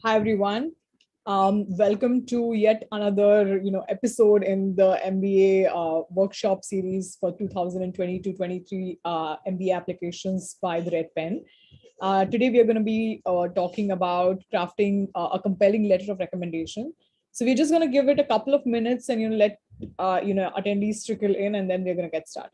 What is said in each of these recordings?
Hi everyone. Welcome to yet another episode in the MBA workshop series for 2022-23 MBA applications by the Red Pen. Today we are going to be talking about crafting a compelling letter of recommendation. So we're just going to give it a couple of minutes and let attendees trickle in, and then we're going to get started.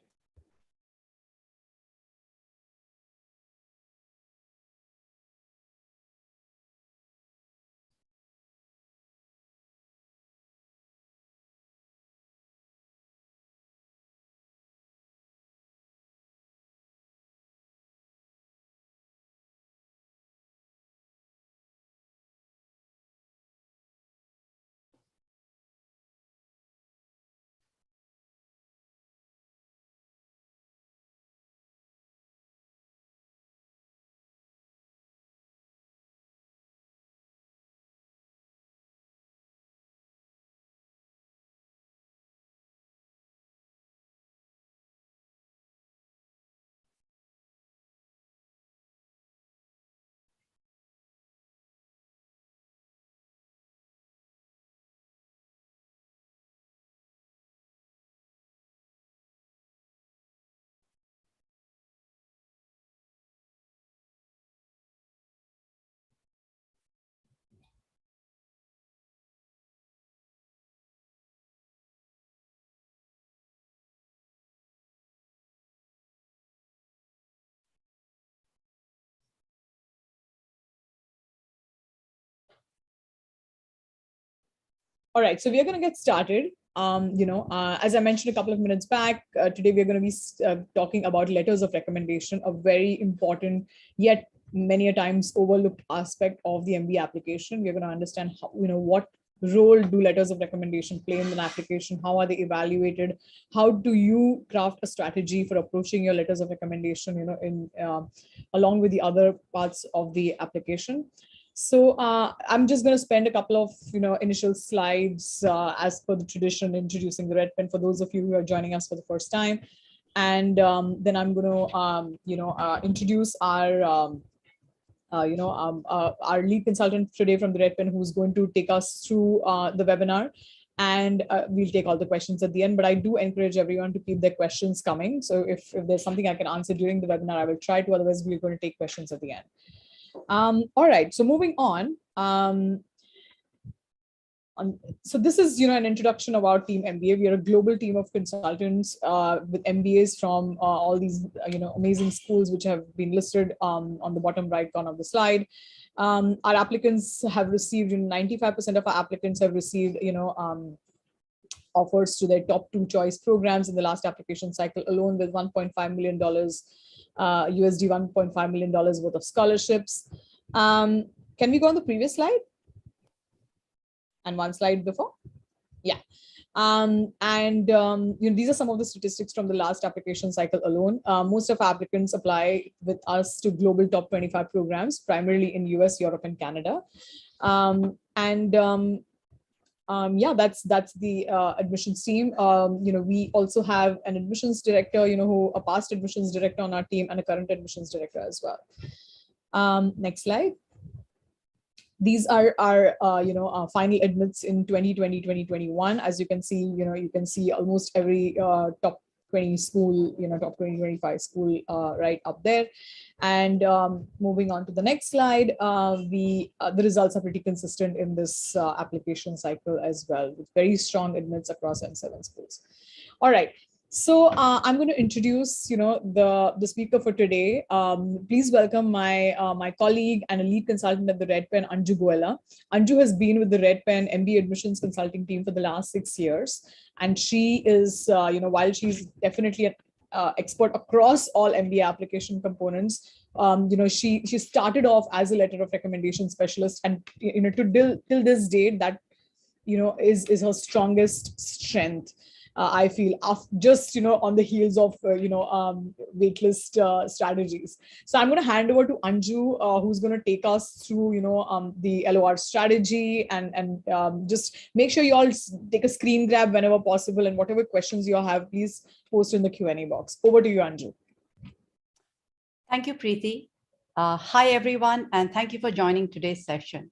All right, so we are going to get started. As I mentioned a couple of minutes back, today we're going to be talking about letters of recommendation, a very important yet many a times overlooked aspect of the MBA application. We're going to understand how, what role do letters of recommendation play in an application? How are they evaluated? How do you craft a strategy for approaching your letters of recommendation, along with the other parts of the application? So I'm just going to spend a couple of initial slides as per the tradition, introducing the Red Pen for those of you who are joining us for the first time, and then I'm going to introduce our our lead consultant today from the Red Pen, who's going to take us through the webinar, and we'll take all the questions at the end. But I do encourage everyone to keep their questions coming. So if there's something I can answer during the webinar, I will try to. Otherwise, we're going to take questions at the end. All right, so moving on. So this is, an introduction of our team MBA. We are a global team of consultants with MBAs from all these, amazing schools which have been listed on the bottom right corner of the slide. Our applicants have received, 95% of our applicants have received, offers to their top 2 choice programs in the last application cycle alone, with $1.5 million USD $1.5 million worth of scholarships. Can we go on the previous slide? And one slide before? Yeah. These are some of the statistics from the last application cycle alone. Most of our applicants apply with us to global top 25 programs, primarily in US, Europe, and Canada. Yeah, that's the admissions team. We also have an admissions director, a past admissions director on our team, and a current admissions director as well. Next slide. These are our final admits in 2020, 2021. As you can see, you can see almost every top 20 school, top 20, 25 school right up there. And moving on to the next slide, the results are pretty consistent in this application cycle as well, with very strong admits across M7 schools. All right. So I'm going to introduce, the speaker for today. Please welcome my my colleague and a lead consultant at the Red Pen, Anju Goela. Anju has been with the Red Pen MBA admissions consulting team for the last 6 years, and she is, while she's definitely an expert across all MBA application components, she started off as a letter of recommendation specialist, and till this date, that is her strongest strength. I feel just on the heels of waitlist strategies. So I'm going to hand over to Anju, who's going to take us through the LOR strategy, and just make sure you all take a screen grab whenever possible, and whatever questions you have, please post in the Q&A box. Over to you, Anju. Thank you, Preeti. Hi everyone, and thank you for joining today's session.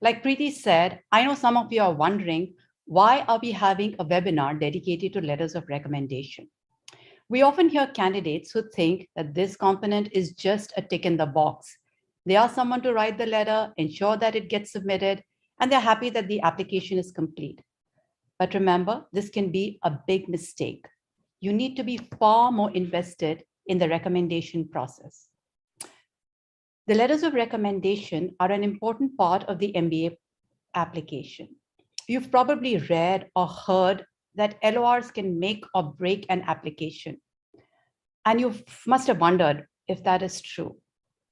Like Preeti said, I know some of you are wondering, why are we having a webinar dedicated to letters of recommendation? We often hear candidates who think that this component is just a tick in the box. They ask someone to write the letter, ensure that it gets submitted, and they're happy that the application is complete. But remember, this can be a big mistake. You need to be far more invested in the recommendation process. The letters of recommendation are an important part of the MBA application. You've probably read or heard that LORs can make or break an application. And you must have wondered if that is true.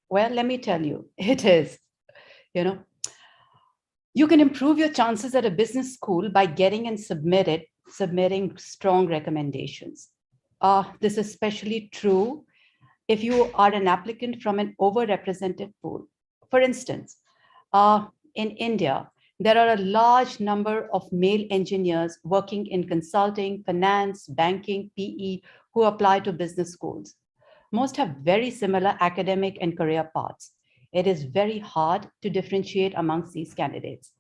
Well, let me tell you, it is. You can improve your chances at a business school by getting and submitting strong recommendations. This is especially true if you are an applicant from an overrepresented pool. For instance, in India, there are a large number of male engineers working in consulting, finance, banking, PE, who apply to business schools. Most have very similar academic and career paths. It is very hard to differentiate amongst these candidates.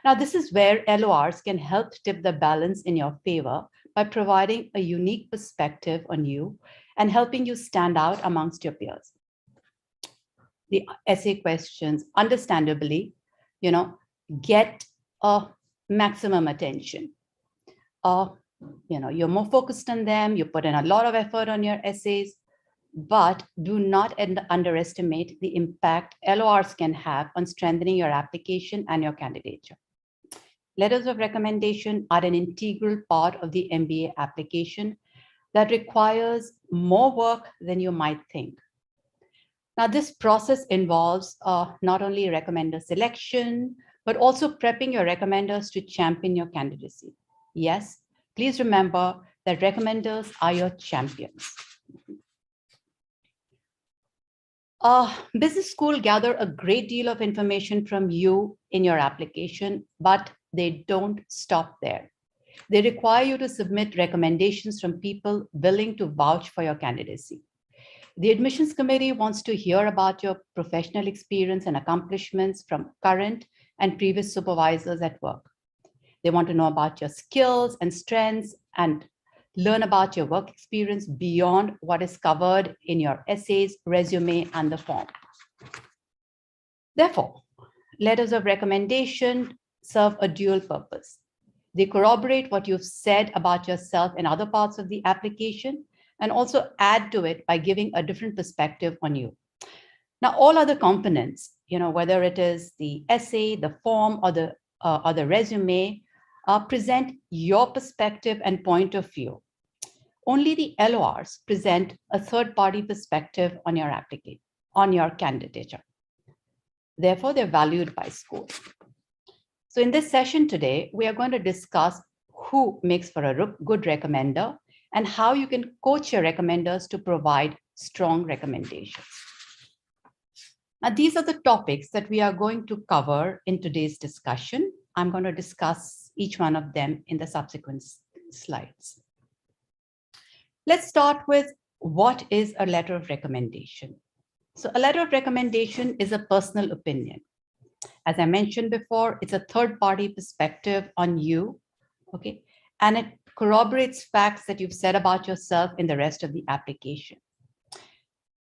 Now, this is where LORs can help tip the balance in your favor by providing a unique perspective on you and helping you stand out amongst your peers. The essay questions, understandably, get a maximum attention. You're more focused on them, you put in a lot of effort on your essays, but do not underestimate the impact LORs can have on strengthening your application and your candidature. Letters of recommendation are an integral part of the MBA application that requires more work than you might think. Now, this process involves not only recommender selection, but also prepping your recommenders to champion your candidacy. Yes, please remember that recommenders are your champions. Business school gather a great deal of information from you in your application, but they don't stop there. They require you to submit recommendations from people willing to vouch for your candidacy. The admissions committee wants to hear about your professional experience and accomplishments from current and previous supervisors at work. They want to know about your skills and strengths and learn about your work experience beyond what is covered in your essays, resume, and the form. Therefore, letters of recommendation serve a dual purpose. They corroborate what you've said about yourself in other parts of the application and also add to it by giving a different perspective on you. Now, all other components, whether it is the essay, the form, or the resume, present your perspective and point of view. Only the LORs present a third-party perspective on your application, on your candidature. Therefore, they're valued by schools. So in this session today, we are going to discuss who makes for a good recommender and how you can coach your recommenders to provide strong recommendations. Now, these are the topics that we are going to cover in today's discussion. I'm going to discuss each one of them in the subsequent slides. Let's start with what is a letter of recommendation. So a letter of recommendation is a personal opinion. As I mentioned before, it's a third-party perspective on you, okay? And it corroborates facts that you've said about yourself in the rest of the application.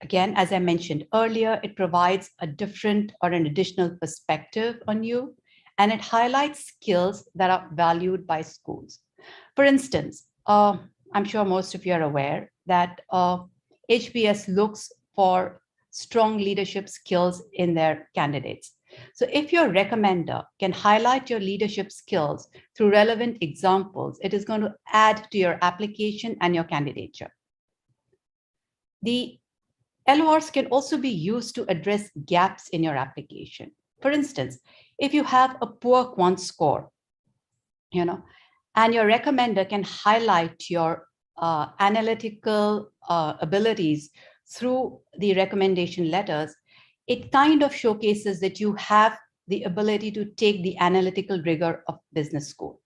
Again, as I mentioned earlier, it provides a different or an additional perspective on you, and it highlights skills that are valued by schools. For instance, I'm sure most of you are aware that HBS looks for strong leadership skills in their candidates. So if your recommender can highlight your leadership skills through relevant examples, it is going to add to your application and your candidature. The LORs can also be used to address gaps in your application. For instance, if you have a poor quant score, and your recommender can highlight your analytical abilities through the recommendation letters, it kind of showcases that you have the ability to take the analytical rigor of business school.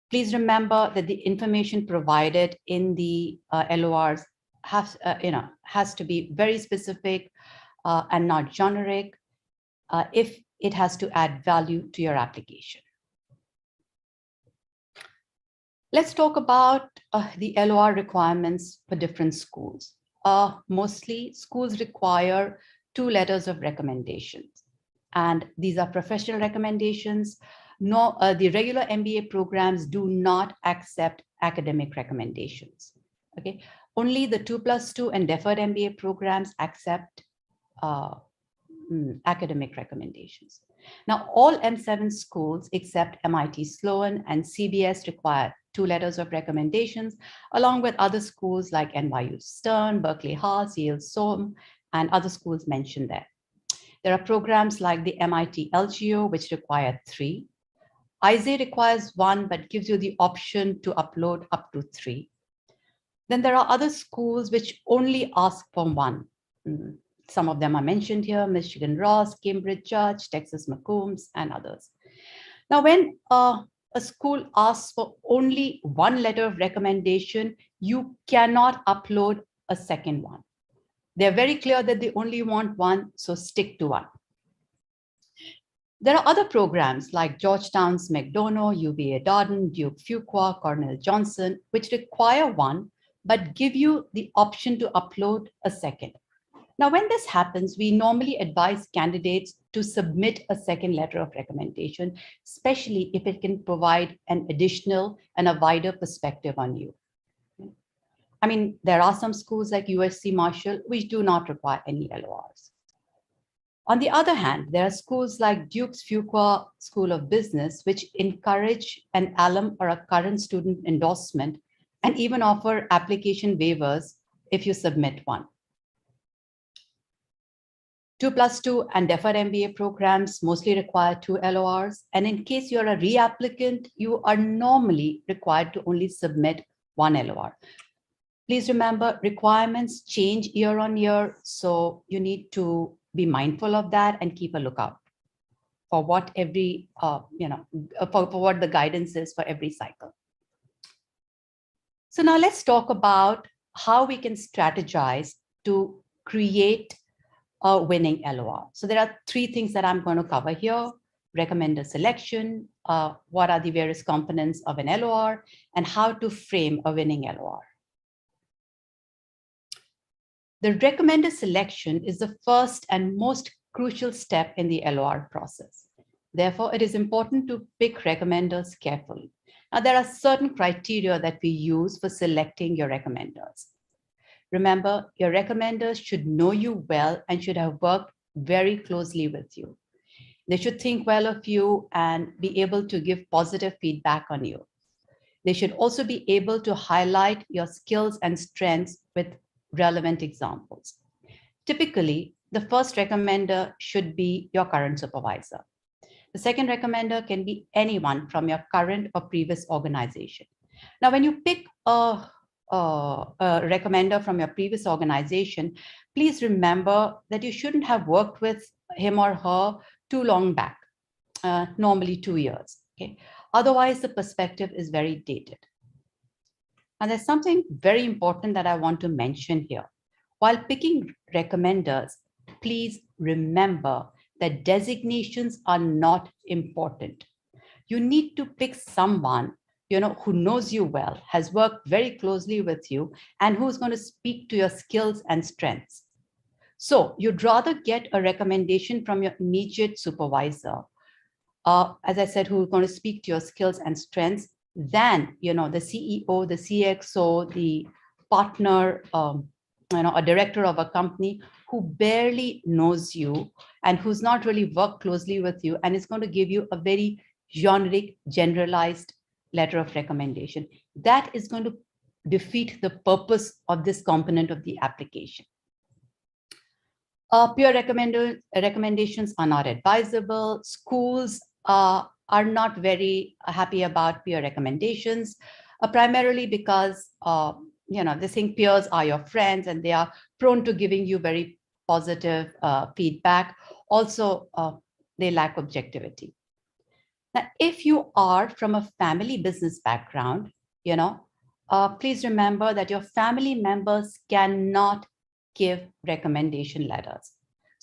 Please remember that the information provided in the LORs has to be very specific and not generic. If it has to add value to your application. Let's talk about the LOR requirements for different schools. Mostly schools require 2 letters of recommendations, and these are professional recommendations. No, the regular MBA programs do not accept academic recommendations. Okay, only the 2+2 and deferred MBA programs accept academic recommendations. Now, all M7 schools except MIT Sloan and CBS require 2 letters of recommendations, along with other schools like NYU Stern, Berkeley Haas, Yale Sohm, and other schools mentioned there. There are programs like the MIT LGO, which require 3. ISA requires 1, but gives you the option to upload up to 3. Then there are other schools which only ask for 1. Some of them are mentioned here: Michigan Ross, Cambridge Judge, Texas McCombs, and others. Now, when a school asks for only 1 letter of recommendation, you cannot upload a second one. They're very clear that they only want 1, so stick to 1. There are other programs like Georgetown's McDonough, UVA Darden, Duke Fuqua, Cornell Johnson, which require 1, but give you the option to upload a second. Now, when this happens, we normally advise candidates to submit a second letter of recommendation, especially if it can provide an additional and a wider perspective on you. I mean, there are some schools like USC Marshall which do not require any LORs. On the other hand, there are schools like Duke's Fuqua School of Business, which encourage an alum or a current student endorsement and even offer application waivers if you submit 1. 2+2 and deferred MBA programs mostly require 2 LORs. And in case you're a reapplicant, you are normally required to only submit 1 LOR. Please remember, requirements change year on year, so you need to be mindful of that and keep a lookout for what every, for what the guidance is for every cycle. So now let's talk about how we can strategize to create a winning LOR. So there are 3 things that I'm going to cover here: recommender selection, what are the various components of an LOR, and how to frame a winning LOR. The recommender selection is the first and most crucial step in the LOR process. Therefore, it is important to pick recommenders carefully. Now, there are certain criteria that we use for selecting your recommenders. Remember, your recommenders should know you well and should have worked very closely with you. They should think well of you and be able to give positive feedback on you. They should also be able to highlight your skills and strengths with relevant examples. Typically, the first recommender should be your current supervisor. The second recommender can be anyone from your current or previous organization. Now, when you pick a recommender from your previous organization, please remember that you shouldn't have worked with him or her too long back, normally 2 years. Okay? Otherwise, the perspective is very dated. And there's something very important that I want to mention here. While picking recommenders, please remember that designations are not important. You need to pick someone who knows you well, has worked very closely with you, and who's going to speak to your skills and strengths. So you'd rather get a recommendation from your immediate supervisor, as I said, who's going to speak to your skills and strengths, than the CEO, the CXO, the partner, a director of a company who barely knows you and who's not really worked closely with you and is going to give you a very generic, generalized letter of recommendation. That is going to defeat the purpose of this component of the application. Peer recommendations are not advisable. Schools are not very happy about peer recommendations, primarily because they think peers are your friends and they are prone to giving you very positive feedback. Also, they lack objectivity. Now, if you are from a family business background, please remember that your family members cannot give recommendation letters.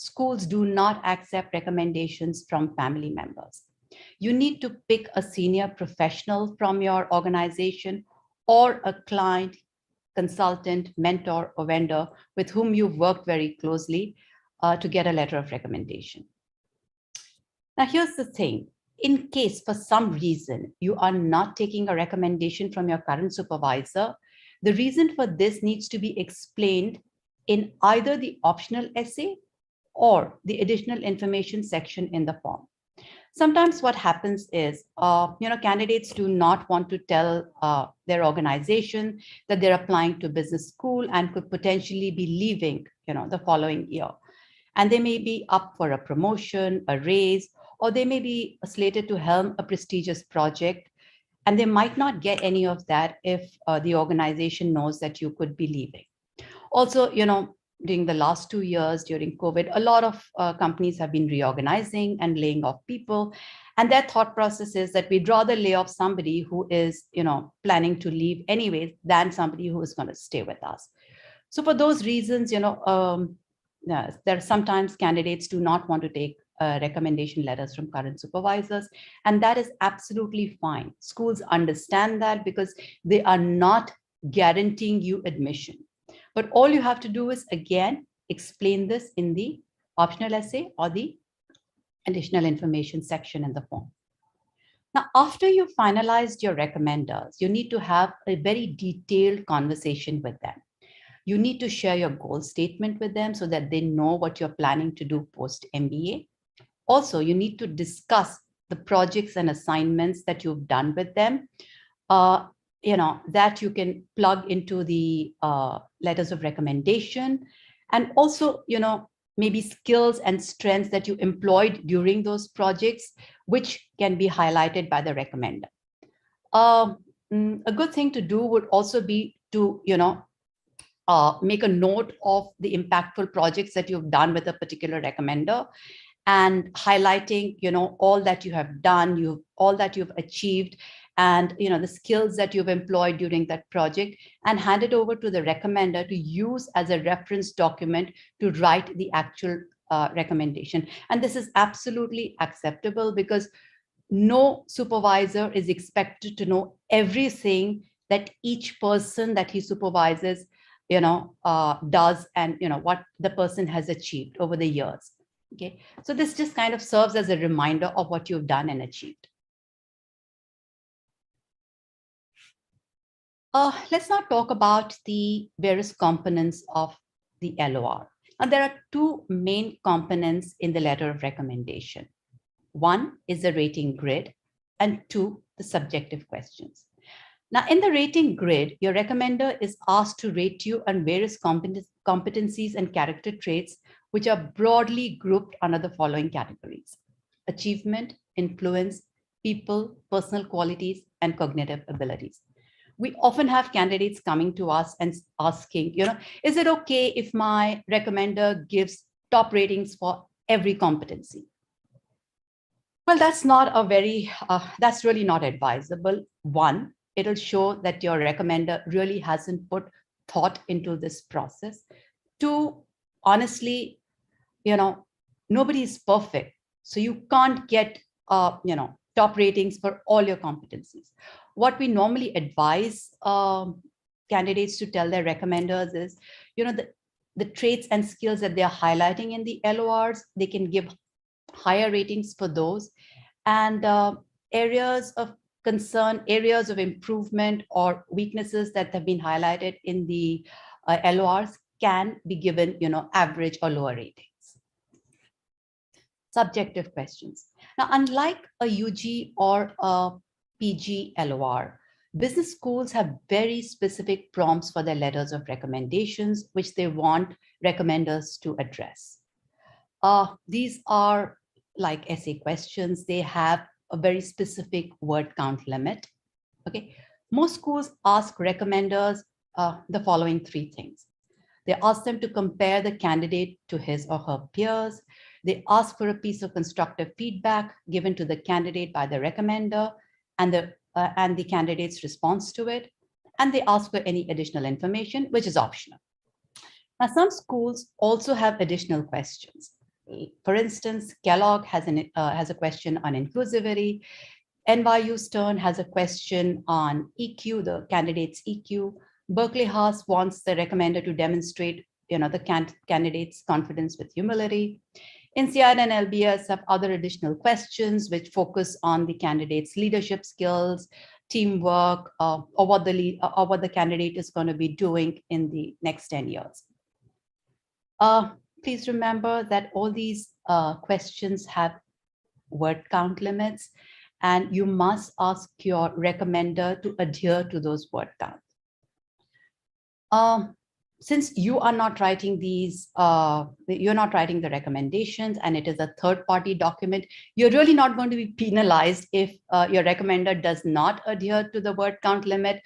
schools do not accept recommendations from family members. You need to pick a senior professional from your organization or a client, consultant, mentor, or vendor with whom you've worked very closely to get a letter of recommendation. Now, here's the thing. In case for some reason you are not taking a recommendation from your current supervisor, the reason for this needs to be explained in either the optional essay or the additional information section in the form. Sometimes what happens is, candidates do not want to tell their organization that they're applying to business school and could potentially be leaving, the following year. And they may be up for a promotion, a raise, or they may be slated to helm a prestigious project. And they might not get any of that if the organization knows that you could be leaving. Also, during the last 2 years during COVID, a lot of companies have been reorganizing and laying off people. And their thought process is that we'd rather lay off somebody who is, planning to leave anyways than somebody who is going to stay with us. So for those reasons, there are sometimes candidates do not want to take recommendation letters from current supervisors. And that is absolutely fine. Schools understand that because they are not guaranteeing you admission. But all you have to do is, again, explain this in the optional essay or the additional information section in the form. Now, after you've finalized your recommenders, you need to have a very detailed conversation with them. You need to share your goal statement with them so that they know what you're planning to do post MBA. Also, you need to discuss the projects and assignments that you've done with them, that you can plug into the letters of recommendation, and also, maybe skills and strengths that you employed during those projects, which can be highlighted by the recommender. A good thing to do would also be to, make a note of the impactful projects that you've done with a particular recommender, and highlighting, all that you have done, all that you've achieved, and the skills that you've employed during that project, and hand it over to the recommender to use as a reference document to write the actual recommendation. And this is absolutely acceptable because no supervisor is expected to know everything that each person that he supervises, does, and what the person has achieved over the years. Okay, so this just kind of serves as a reminder of what you've done and achieved. Let's now talk about the various components of the LOR. Now, there are two main components in the letter of recommendation. One is the rating grid, and two, the subjective questions. Now, in the rating grid, your recommender is asked to rate you on various competencies and character traits, which are broadly grouped under the following categories: achievement, influence, people, personal qualities, and cognitive abilities. We often have candidates coming to us and asking, is it okay if my recommender gives top ratings for every competency? Well, that's really not advisable. One, it'll show that your recommender really hasn't put thought into this process. Two, honestly, nobody is perfect. So you can't get, top ratings for all your competencies. What we normally advise candidates to tell their recommenders is, the traits and skills that they're highlighting in the LORs, they can give higher ratings for those. And areas of concern, areas of improvement, or weaknesses that have been highlighted in the LORs can be given, average or lower ratings. Subjective questions. Now, unlike a UG or a PG LOR, business schools have very specific prompts for their letters of recommendations, which they want recommenders to address. These are like essay questions. They have a very specific word count limit. Okay, most schools ask recommenders the following three things. They ask them to compare the candidate to his or her peers. They ask for a piece of constructive feedback given to the candidate by the recommender and the candidate's response to it. And they ask for any additional information, which is optional. Now, some schools also have additional questions. For instance, Kellogg has a question on inclusivity. NYU Stern has a question on EQ, the candidate's EQ. Berkeley Haas wants the recommender to demonstrate, the candidate's confidence with humility. INSEAD and LBS have other additional questions which focus on the candidate's leadership skills, teamwork, or what the candidate is going to be doing in the next 10 years. Please remember that all these questions have word count limits, and you must ask your recommender to adhere to those word counts. Since you are not writing these, you're not writing the recommendations, and it is a third-party document, you're really not going to be penalized if your recommender does not adhere to the word count limit.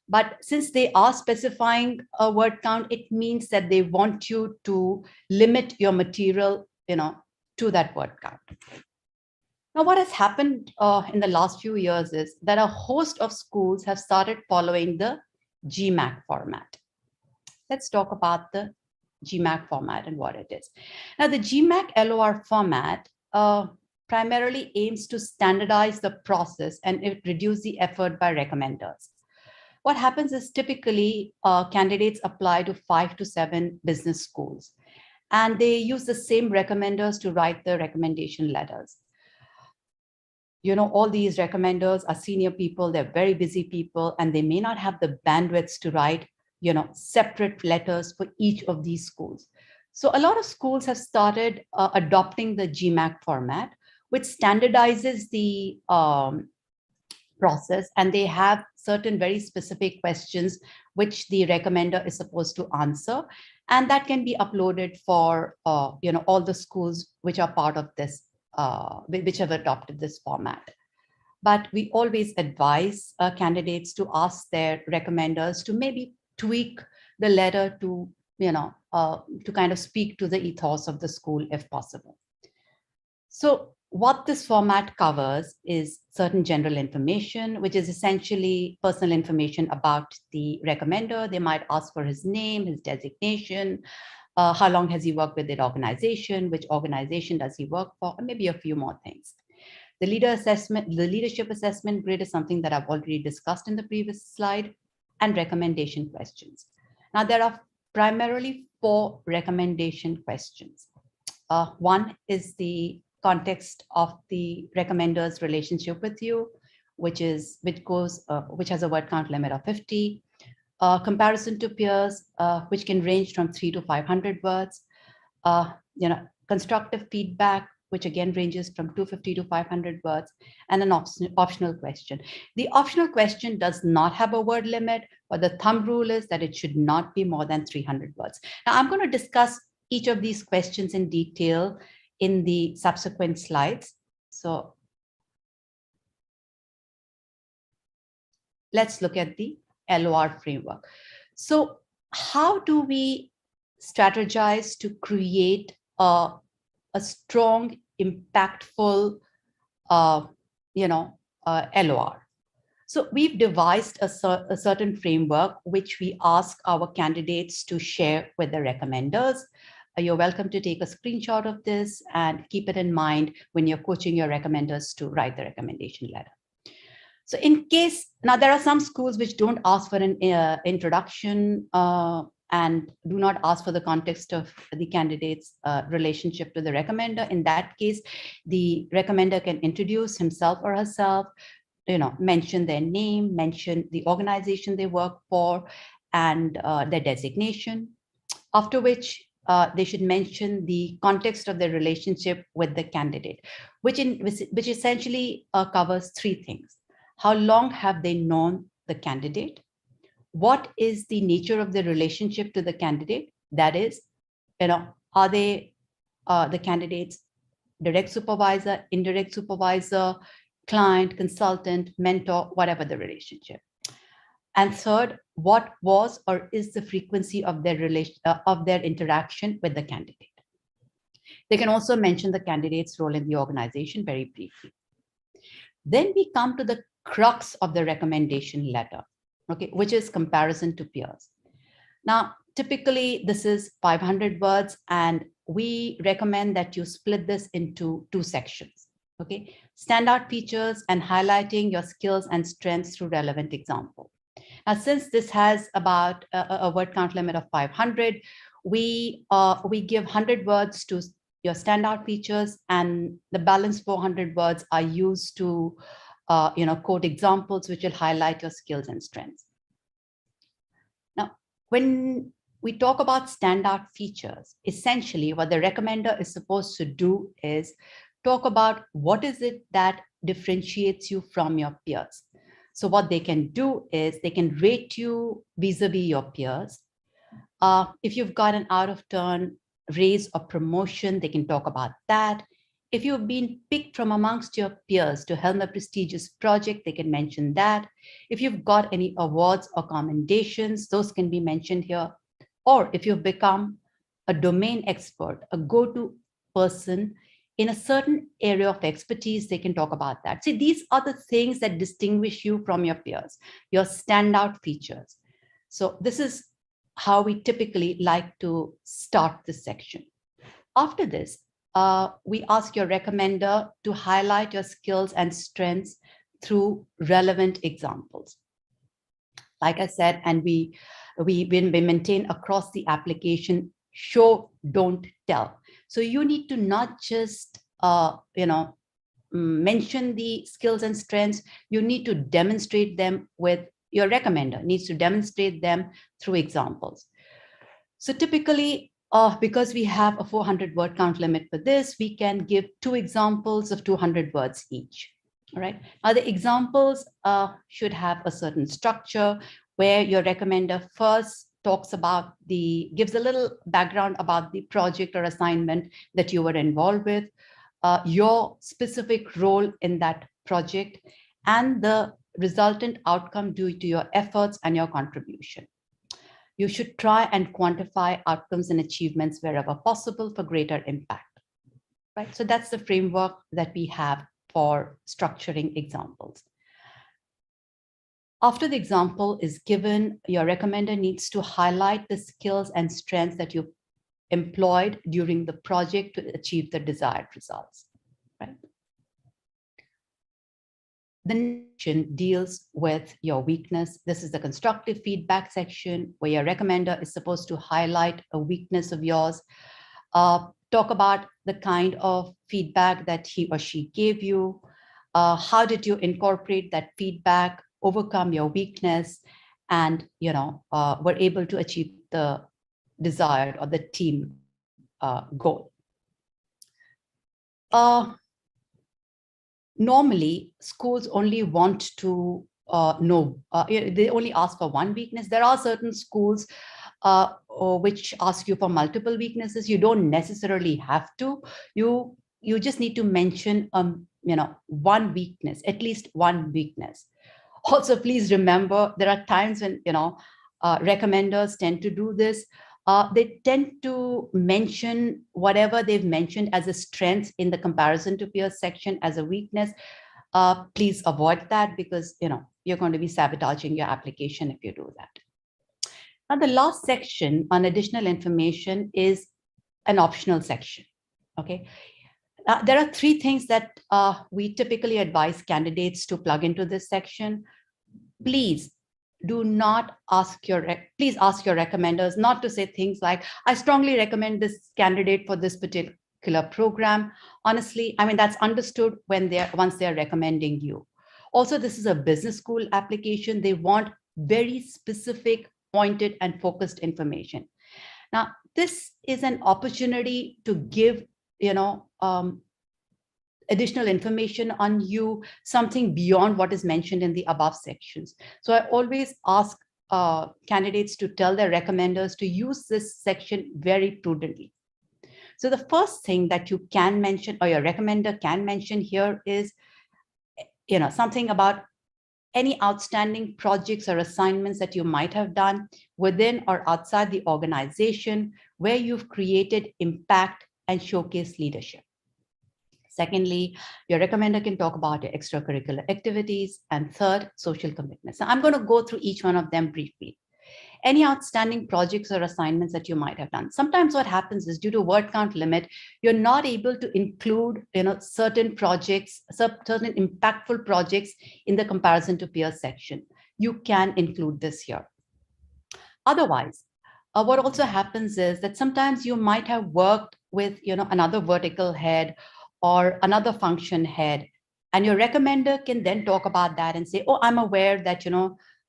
But since they are specifying a word count, it means that they want you to limit your material, to that word count. Now, what has happened in the last few years is that a host of schools have started following the GMAC format. Let's talk about the GMAC format and what it is. Now, the GMAC LOR format primarily aims to standardize the process and it reduce the effort by recommenders. What happens is typically candidates apply to 5 to 7 business schools, and they use the same recommenders to write the recommendation letters. All these recommenders are senior people, they're very busy people, and they may not have the bandwidth to write, separate letters for each of these schools. So a lot of schools have started adopting the GMAC format, which standardizes the process, and they have certain very specific questions which the recommender is supposed to answer, and that can be uploaded for all the schools which are part of this, which have adopted this format. But we always advise candidates to ask their recommenders to maybe tweak the letter to kind of speak to the ethos of the school if possible. So what this format covers is certain general information, which is essentially personal information about the recommender. They might ask for his name, his designation, how long has he worked with that organization, which organization does he work for, and maybe a few more things. The leadership assessment grid is something that I've already discussed in the previous slide, and recommendation questions. Now, there are primarily 4 recommendation questions. One is the context of the recommender's relationship with you, which has a word count limit of 50. Comparison to peers, which can range from 3 to 500 words. Constructive feedback, which again ranges from 250 to 500 words, and an optional question. The optional question does not have a word limit, but the thumb rule is that it should not be more than 300 words. Now, I'm going to discuss each of these questions in detail in the subsequent slides. So let's look at the LOR framework. So how do we strategize to create a strong, impactful, LOR? So we've devised a certain framework which we ask our candidates to share with the recommenders. You're welcome to take a screenshot of this and keep it in mind when you're coaching your recommenders to write the recommendation letter. So now there are some schools which don't ask for an introduction and do not ask for the context of the candidate's relationship to the recommender. In that case, the recommender can introduce himself or herself, mention their name, mention the organization they work for, and their designation, after which they should mention the context of their relationship with the candidate, which essentially covers 3 things. How long have they known the candidate? What is the nature of the relationship to the candidate? That is, are they the candidate's direct supervisor, indirect supervisor, client, consultant, mentor, whatever the relationship. And third, what was or is the frequency of their interaction with the candidate? They can also mention the candidate's role in the organization very briefly. Then we come to the crux of the recommendation letter, which is comparison to peers. Now, typically this is 500 words, and we recommend that you split this into 2 sections. Okay, standout features and highlighting your skills and strengths through relevant example. Now, since this has about a word count limit of 500, we give 100 words to your standout features, and the balance 400 words are used to quote examples which will highlight your skills and strengths. Now, when we talk about standout features, essentially what the recommender is supposed to do is talk about what is it that differentiates you from your peers. So what they can do is they can rate you vis-a-vis your peers. If you've got an out of turn raise or promotion, they can talk about that. If you've been picked from amongst your peers to helm a prestigious project, they can mention that. If you've got any awards or commendations, those can be mentioned here. Or if you've become a domain expert, a go-to person in a certain area of expertise, they can talk about that. See, these are the things that distinguish you from your peers, your standout features. So this is how we typically like to start this section. After this, we ask your recommender to highlight your skills and strengths through relevant examples. Like I said, and we maintain across the application, show, don't tell. So you need to not just, mention the skills and strengths, you need to demonstrate them with your recommender, needs to demonstrate them through examples. So typically, because we have a 400 word count limit for this, we can give 2 examples of 200 words each. All right. Now the examples should have a certain structure where your recommender first talks about gives a little background about the project or assignment that you were involved with, your specific role in that project, and the resultant outcome due to your efforts and your contribution. You should try and quantify outcomes and achievements wherever possible for greater impact. Right? So that's the framework that we have for structuring examples. After the example is given, your recommender needs to highlight the skills and strengths that you employed during the project to achieve the desired results. Right? The next section deals with your weakness. This is the constructive feedback section where your recommender is supposed to highlight a weakness of yours, talk about the kind of feedback that he or she gave you, how did you incorporate that feedback, overcome your weakness, and were able to achieve the desired or the team goal. Normally, schools only want to know, they only ask for one weakness. There are certain schools which ask you for multiple weaknesses. You don't necessarily have to. You just need to mention one weakness, at least one weakness. Also, please remember, there are times when recommenders tend to do this. They tend to mention whatever they've mentioned as a strength in the comparison to peers section as a weakness. Please avoid that, because you're going to be sabotaging your application if you do that. Now, the last section on additional information is an optional section. Okay. There are 3 things that we typically advise candidates to plug into this section. Please do not ask please ask your recommenders not to say things like, I strongly recommend this candidate for this particular program. Honestly, I mean, that's understood once they're recommending you. Also, this is a business school application. They want very specific, pointed, and focused information. Now, this is an opportunity to give, additional information on you, something beyond what is mentioned in the above sections. So I always ask candidates to tell their recommenders to use this section very prudently. So the first thing that you can mention, or your recommender can mention here, is something about any outstanding projects or assignments that you might have done within or outside the organization where you've created impact and showcased leadership. Secondly, your recommender can talk about your extracurricular activities. And third, social commitments. Now, I'm going to go through each one of them briefly. any outstanding projects or assignments that you might have done. Sometimes what happens is due to word count limit, you're not able to include certain projects, certain impactful projects in the comparison to peers section. You can include this here. Otherwise, what also happens is that sometimes you might have worked with another vertical head or another function head, and your recommender can then talk about that and say, oh, I'm aware that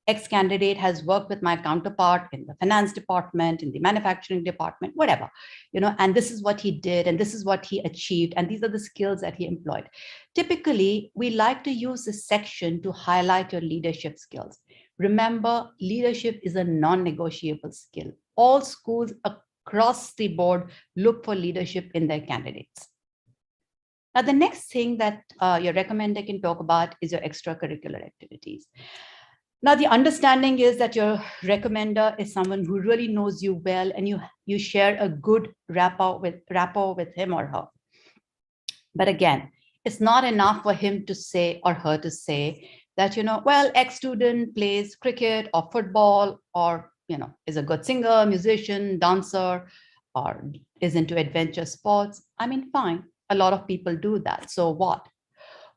X candidate has worked with my counterpart in the finance department, in the manufacturing department, whatever, and this is what he did, and this is what he achieved, and these are the skills that he employed. Typically, we like to use this section to highlight your leadership skills. Remember, leadership is a non-negotiable skill. All schools across the board look for leadership in their candidates. Now, the next thing that your recommender can talk about is your extracurricular activities. Now, the understanding is that your recommender is someone who really knows you well, and you share a good rapport with him or her. But again, it's not enough for him to say or her to say that, well, X student plays cricket or football, or, is a good singer, musician, dancer, or is into adventure sports. I mean, fine. A lot of people do that. So what?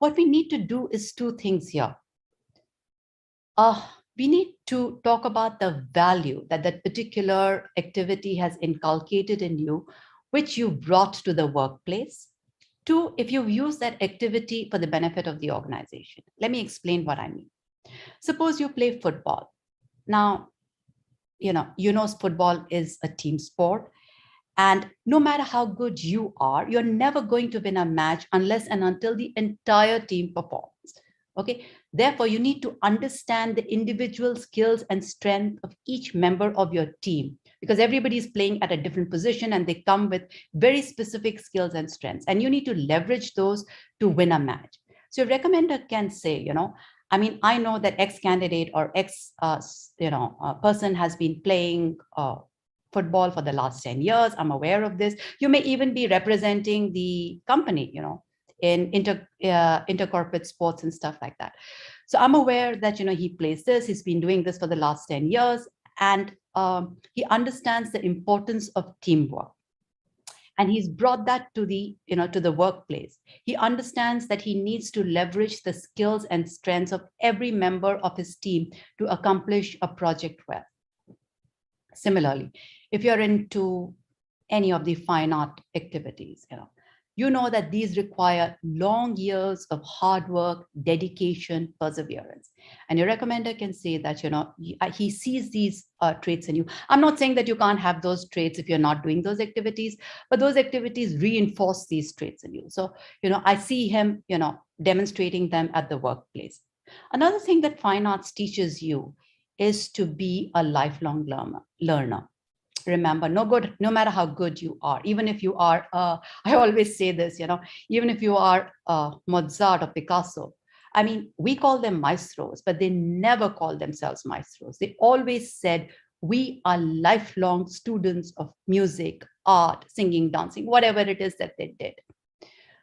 What we need to do is two things here. We need to talk about the value that that particular activity has inculcated in you, which you brought to the workplace. Two, if you've used that activity for the benefit of the organization. Let me explain what I mean. Suppose you play football. Now, football is a team sport. And no matter how good you are, you're never going to win a match unless and until the entire team performs. Okay. Therefore, you need to understand the individual skills and strength of each member of your team, because everybody is playing at a different position and they come with very specific skills and strengths. And you need to leverage those to win a match. So your recommender can say, I know that X candidate or X person has been playing football for the last 10 years. I'm aware of this. You may even be representing the company, in intercorporate sports and stuff like that. So I'm aware that, he plays this, he's been doing this for the last 10 years, and he understands the importance of teamwork. And he's brought that to the workplace. He understands that he needs to leverage the skills and strengths of every member of his team to accomplish a project well. Similarly, if you're into any of the fine art activities, you know that these require long years of hard work, dedication, perseverance. And your recommender can say that, he sees these traits in you. I'm not saying that you can't have those traits if you're not doing those activities, but those activities reinforce these traits in you. So, I see him, demonstrating them at the workplace. Another thing that fine arts teaches you is to be a lifelong learner. Remember, no matter how good you are, even if you are, I always say this, even if you are Mozart or Picasso, we call them maestros, but they never call themselves maestros. They always said, we are lifelong students of music, art, singing, dancing, whatever it is that they did.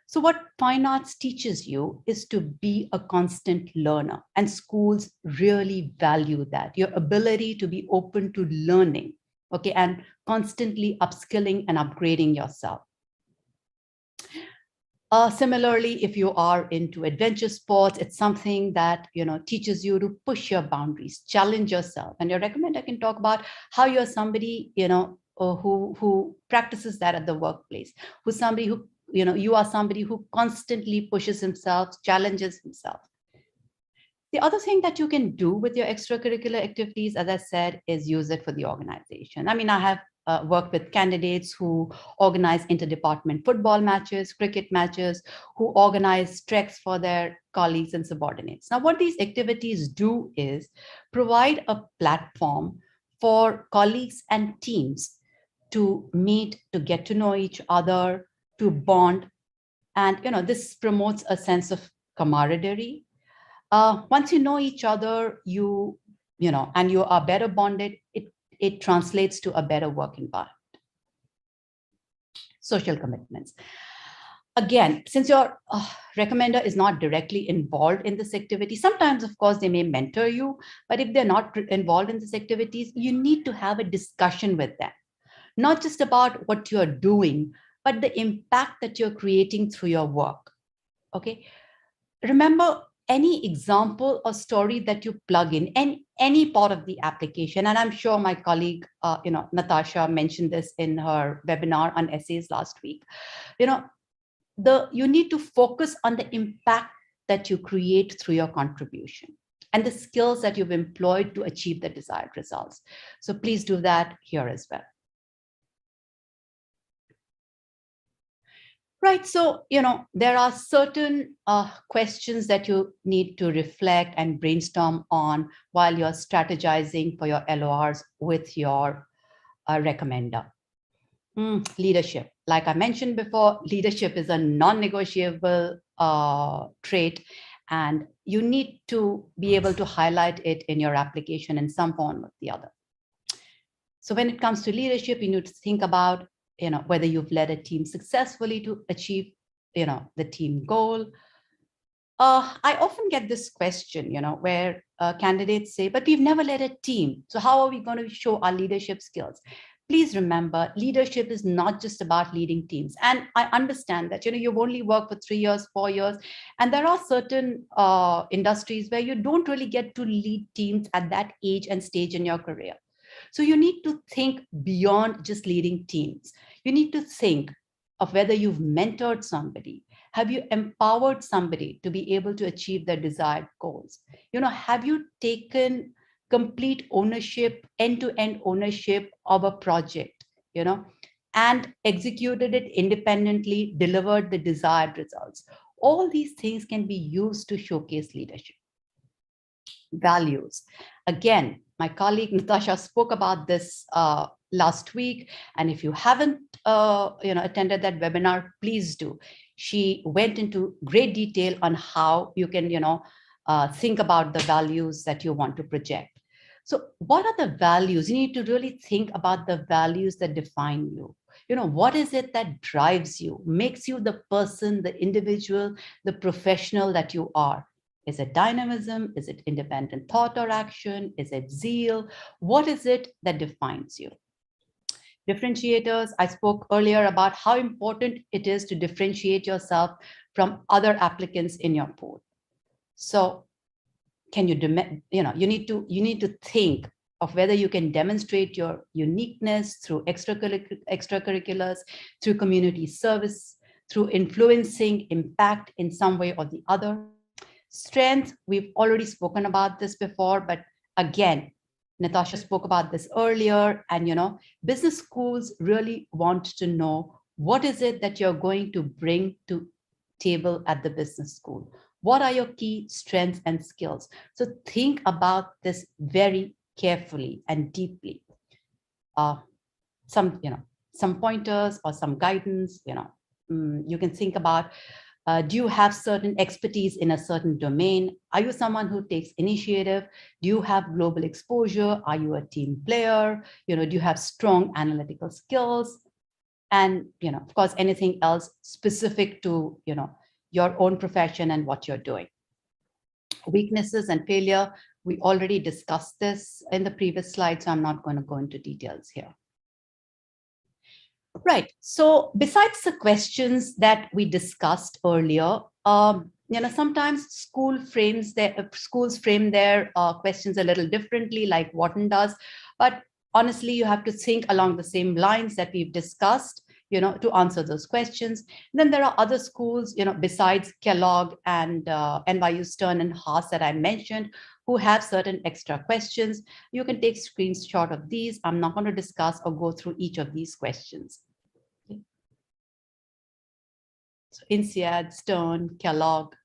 So what fine arts teaches you is to be a constant learner, and schools really value that, your ability to be open to learning. Okay, and constantly upskilling and upgrading yourself. Similarly, if you are into adventure sports, it's something that teaches you to push your boundaries, challenge yourself. And your recommender can talk about how you're somebody who practices that at the workplace, who's somebody who you are somebody who constantly pushes himself, challenges himself. The other thing that you can do with your extracurricular activities, as I said, is use it for the organization. I have worked with candidates who organize interdepartment football matches, cricket matches, who organize treks for their colleagues and subordinates. Now, what these activities do is provide a platform for colleagues and teams to meet, to get to know each other, to bond. And, this promotes a sense of camaraderie. Once you know each other, and you are better bonded, it translates to a better work environment. Social commitments. again, since your recommender is not directly involved in this activity, sometimes, of course, they may mentor you, but if they're not involved in these activities, you need to have a discussion with them, not just about what you're doing, but the impact that you're creating through your work. Okay. Remember any example or story that you plug in any part of the application. And I'm sure my colleague, Natasha mentioned this in her webinar on essays last week. You need to focus on the impact that you create through your contribution and the skills that you've employed to achieve the desired results. So please do that here as well. Right, so, there are certain questions that you need to reflect and brainstorm on while you're strategizing for your LORs with your recommender. Leadership. Like I mentioned before, leadership is a non-negotiable trait, and you need to be able to highlight it in your application in some form or the other. So when it comes to leadership, you need to think about whether you've led a team successfully to achieve, the team goal. I often get this question, where candidates say, but we've never led a team. So how are we going to show our leadership skills? Please remember, leadership is not just about leading teams. And I understand that, you've only worked for 3 years, 4 years, and there are certain industries where you don't really get to lead teams at that age and stage in your career. So you need to think beyond just leading teams. You need to think of whether you've mentored somebody. Have you empowered somebody to be able to achieve their desired goals? Have you taken complete ownership, end-to-end ownership of a project, and executed it independently, delivered the desired results? All these things can be used to showcase leadership. Values. Again, my colleague Natasha spoke about this last week. And if you haven't attended that webinar, please do. She went into great detail on how you can think about the values that you want to project. So what are the values? You need to really think about the values that define you. What is it that drives you, makes you the person, the individual, the professional that you are? Is it dynamism? Is it independent thought or action? Is it zeal? What is it that defines you? Differentiators. I spoke earlier about how important it is to differentiate yourself from other applicants in your pool. So can you need to think of whether you can demonstrate your uniqueness through extracurriculars, through community service, through influencing impact in some way or the other. Strength, we've already spoken about this before, but again, Natasha spoke about this earlier, and business schools really want to know what is it that you're going to bring to table at the business school. What are your key strengths and skills? So think about this very carefully and deeply. Some pointers or some guidance, you can think about, do you have certain expertise in a certain domain? Are you someone who takes initiative? Do you have global exposure? Are you a team player? Do you have strong analytical skills? And, of course, anything else specific to, your own profession and what you're doing. Weaknesses and failure, we already discussed this in the previous slide, so I'm not going to go into details here. Right. So besides the questions that we discussed earlier, sometimes schools frame their questions a little differently, like Wharton does. But honestly, you have to think along the same lines that we've discussed, to answer those questions. And then there are other schools, besides Kellogg and NYU Stern and Haas that I mentioned, who have certain extra questions. You can take screenshot of these. I'm not going to discuss or go through each of these questions. Okay. So INSEAD, Stern, Kellogg,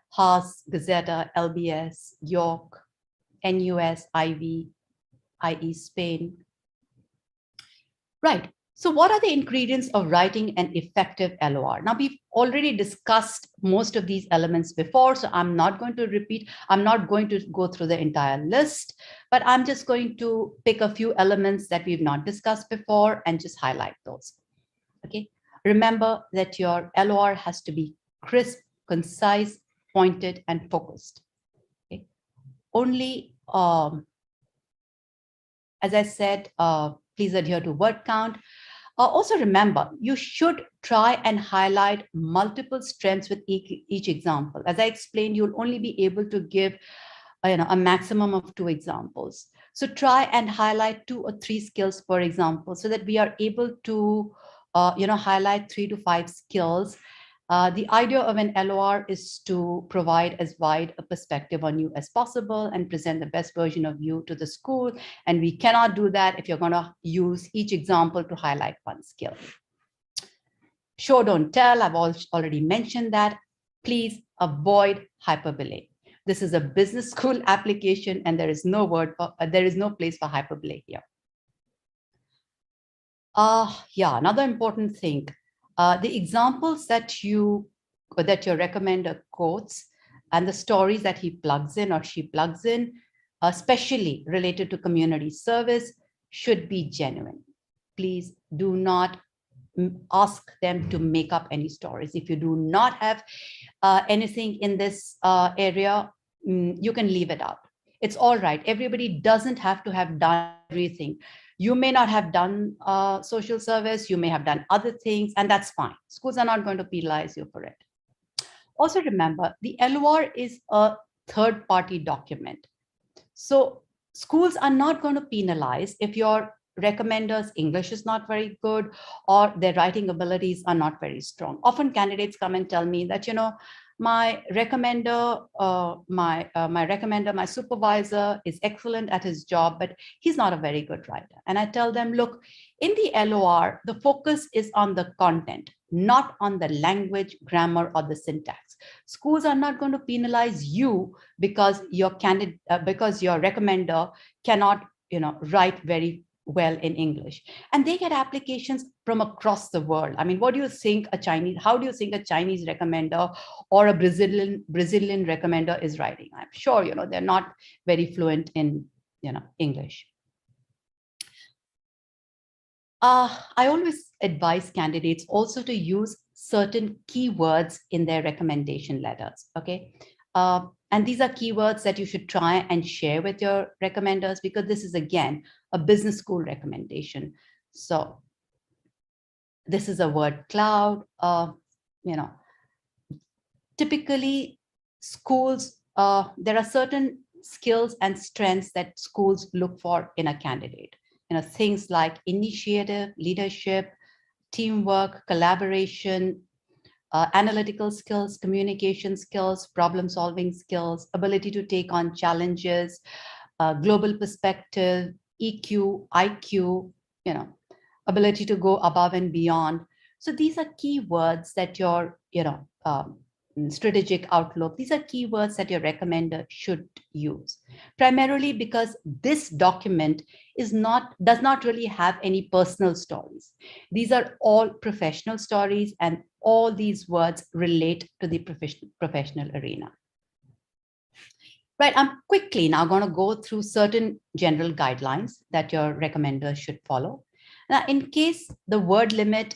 Haas, Gazeta, LBS, York, NUS, IB, IE Spain. Right. So what are the ingredients of writing an effective LOR? Now, we've already discussed most of these elements before, so I'm not going to repeat. I'm not going to go through the entire list, but I'm just going to pick a few elements that we've not discussed before and just highlight those. Okay. Remember that your LOR has to be crisp, concise, pointed, and focused. Okay? Only, as I said, please adhere to word count. Also remember, you should try and highlight multiple strengths with each example. As I explained, you'll only be able to give a maximum of 2 examples. So try and highlight 2 or 3 skills per example so that we are able to highlight 3 to 5 skills. The idea of an LOR is to provide as wide a perspective on you as possible and present the best version of you to the school. And we cannot do that if you're going to use each example to highlight 1 skill. Show, don't tell. I've already mentioned that. Please avoid hyperbole. This is a business school application, and there is no place for hyperbole here. Another important thing. The examples that your recommender quotes and the stories that he plugs in or she plugs in, especially related to community service, should be genuine. Please do not ask them to make up any stories. If you do not have anything in this area, you can leave it out. It's all right. Everybody doesn't have to have done everything. You may not have done social service, you may have done other things, and that's fine. Schools are not going to penalize you for it. Also remember, the LOR is a third-party document. So schools are not going to penalize if your recommender's English is not very good or their writing abilities are not very strong. Often candidates come and tell me that, my recommender, my supervisor is excellent at his job, but he's not a very good writer. And I tell them, look, in the LOR, the focus is on the content, not on the language, grammar, or the syntax. Schools are not going to penalize you because your recommender cannot, write very well in English. And they get applications from across the world. I mean, how do you think a Chinese recommender or a Brazilian recommender is writing? I'm sure, they're not very fluent in, English. I always advise candidates also to use certain keywords in their recommendation letters, okay? And these are keywords that you should try and share with your recommenders, because this is, again, a business school recommendation. So this is a word cloud. Typically schools, there are certain skills and strengths that schools look for in a candidate. Things like initiative, leadership, teamwork, collaboration, analytical skills, communication skills, problem-solving skills, ability to take on challenges, global perspective, EQ, IQ, ability to go above and beyond. So these are keywords that your, strategic outlook, these are keywords that your recommender should use, primarily because this document does not really have any personal stories. These are all professional stories, and all these words relate to the professional arena. Right, I'm quickly now going to go through certain general guidelines that your recommender should follow. Now, in case the word limit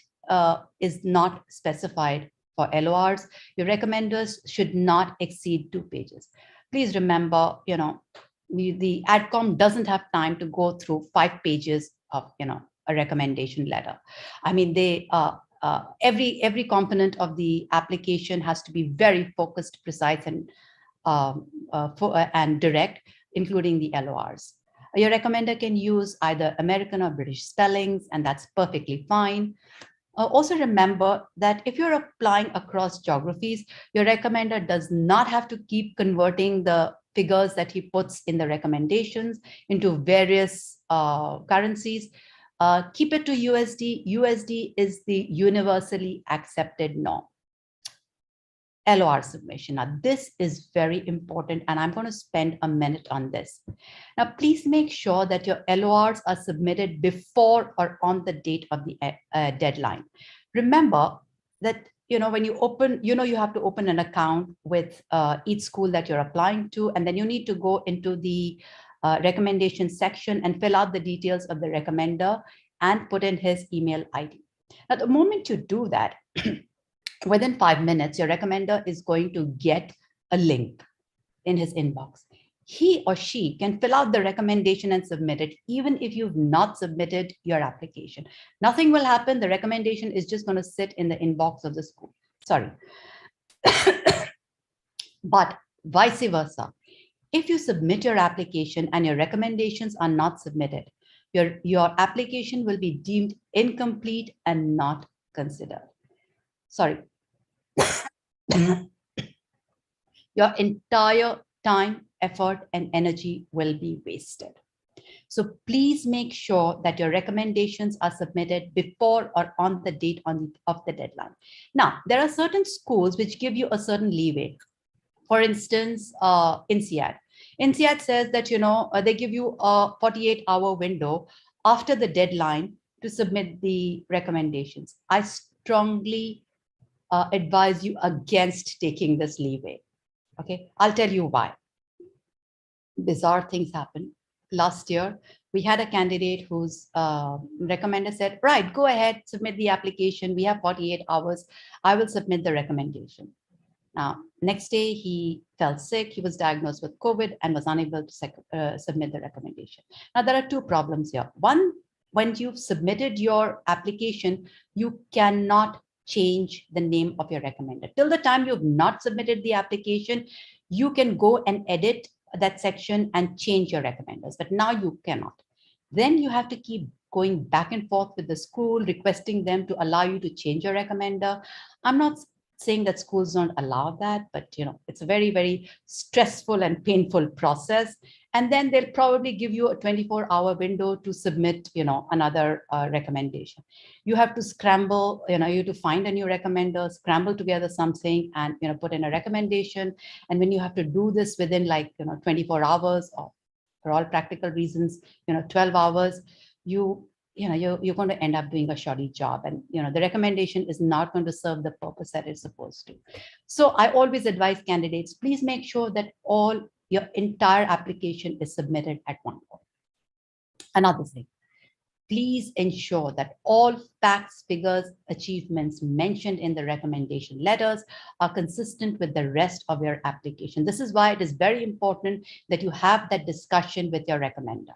is not specified for LORs, your recommenders should not exceed 2 pages. Please remember, the AdCom doesn't have time to go through 5 pages of, a recommendation letter. I mean, every component of the application has to be very focused, precise, and direct, including the LORs. Your recommender can use either American or British spellings, and that's perfectly fine. Also remember that if you're applying across geographies, your recommender does not have to keep converting the figures that he puts in the recommendations into various currencies. Keep it to USD. USD is the universally accepted norm. LOR submission. Now, this is very important, and I'm going to spend a minute on this. Now, please make sure that your LORs are submitted before or on the date of the deadline. Remember that, when you open, you have to open an account with each school that you're applying to, and then you need to go into the recommendation section and fill out the details of the recommender and put in his email ID. Now, the moment you do that, within 5 minutes, your recommender is going to get a link in his inbox. He or she can fill out the recommendation and submit it, even if you've not submitted your application. Nothing will happen. The recommendation is just going to sit in the inbox of the school. Sorry. But vice versa. If you submit your application and your recommendations are not submitted, your application will be deemed incomplete and not considered. Sorry. Your entire time, effort, and energy will be wasted. So please make sure that your recommendations are submitted before or on the date of the deadline. Now, there are certain schools which give you a certain leeway. For instance, INSEAD. INSEAD says that, they give you a 48-hour window after the deadline to submit the recommendations. I strongly advise you against taking this leeway. Okay, I'll tell you why. Bizarre things happen. Last year, we had a candidate whose recommender said, right, go ahead, submit the application. We have 48 hours. I will submit the recommendation. Now, next day, he fell sick. He was diagnosed with COVID and was unable to submit the recommendation. Now, there are two problems here. One, when you've submitted your application, you cannot change the name of your recommender. Till the time you've not submitted the application, you can go and edit that section and change your recommenders, but now you cannot. Then you have to keep going back and forth with the school, requesting them to allow you to change your recommender. I'm not saying that schools don't allow that, but it's a very, very stressful and painful process. And then they'll probably give you a 24-hour window to submit, another recommendation. You have to scramble, you have to find a new recommender, scramble together something and, put in a recommendation. And when you have to do this within 24 hours or for all practical reasons, 12 hours, you're going to end up doing a shoddy job, and the recommendation is not going to serve the purpose that it's supposed to. So I always advise candidates, please make sure that your entire application is submitted at one go. Another thing, please ensure that all facts, figures, achievements mentioned in the recommendation letters are consistent with the rest of your application. This is why it is very important that you have that discussion with your recommender,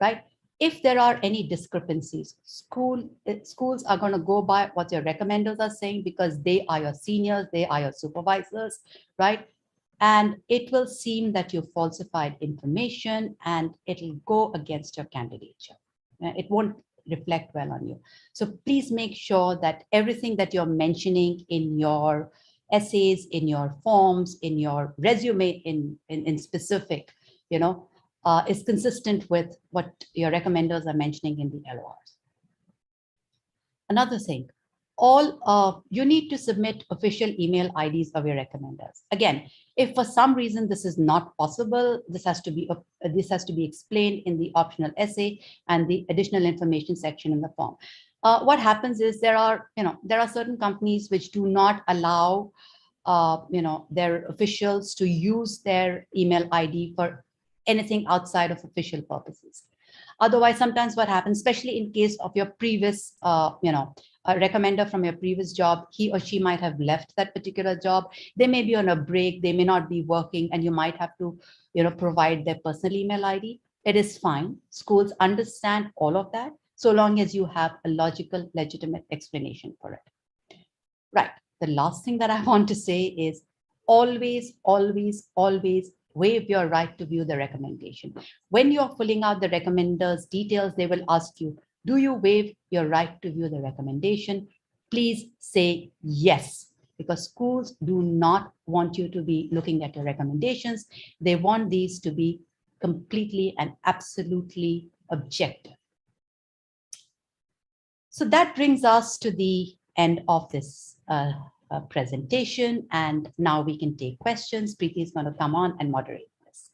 right? If there are any discrepancies, schools are going to go by what your recommenders are saying because they are your seniors, they are your supervisors, right? And it will seem that you falsified information and it'll go against your candidature. It won't reflect well on you. So please make sure that everything that you're mentioning in your essays, in your forms, in your resume, in specific, is consistent with what your recommenders are mentioning in the LORs. Another thing, you need to submit official email IDs of your recommenders. Again, if for some reason this is not possible, this has to be explained in the optional essay and the additional information section in the form. What happens is there are certain companies which do not allow their officials to use their email ID for anything outside of official purposes. Otherwise, sometimes what happens, especially in case of your previous, a recommender from your previous job, he or she might have left that particular job. They may be on a break, they may not be working, and you might have to, provide their personal email ID. It is fine. Schools understand all of that, so long as you have a logical, legitimate explanation for it. Right. The last thing that I want to say is always, always, always waive your right to view the recommendation. When you're filling out the recommender's details, they will ask you, do you waive your right to view the recommendation? Please say yes, because schools do not want you to be looking at your recommendations. They want these to be completely and absolutely objective. So that brings us to the end of this presentation, and now we can take questions. Preeti is going to come on and moderate this.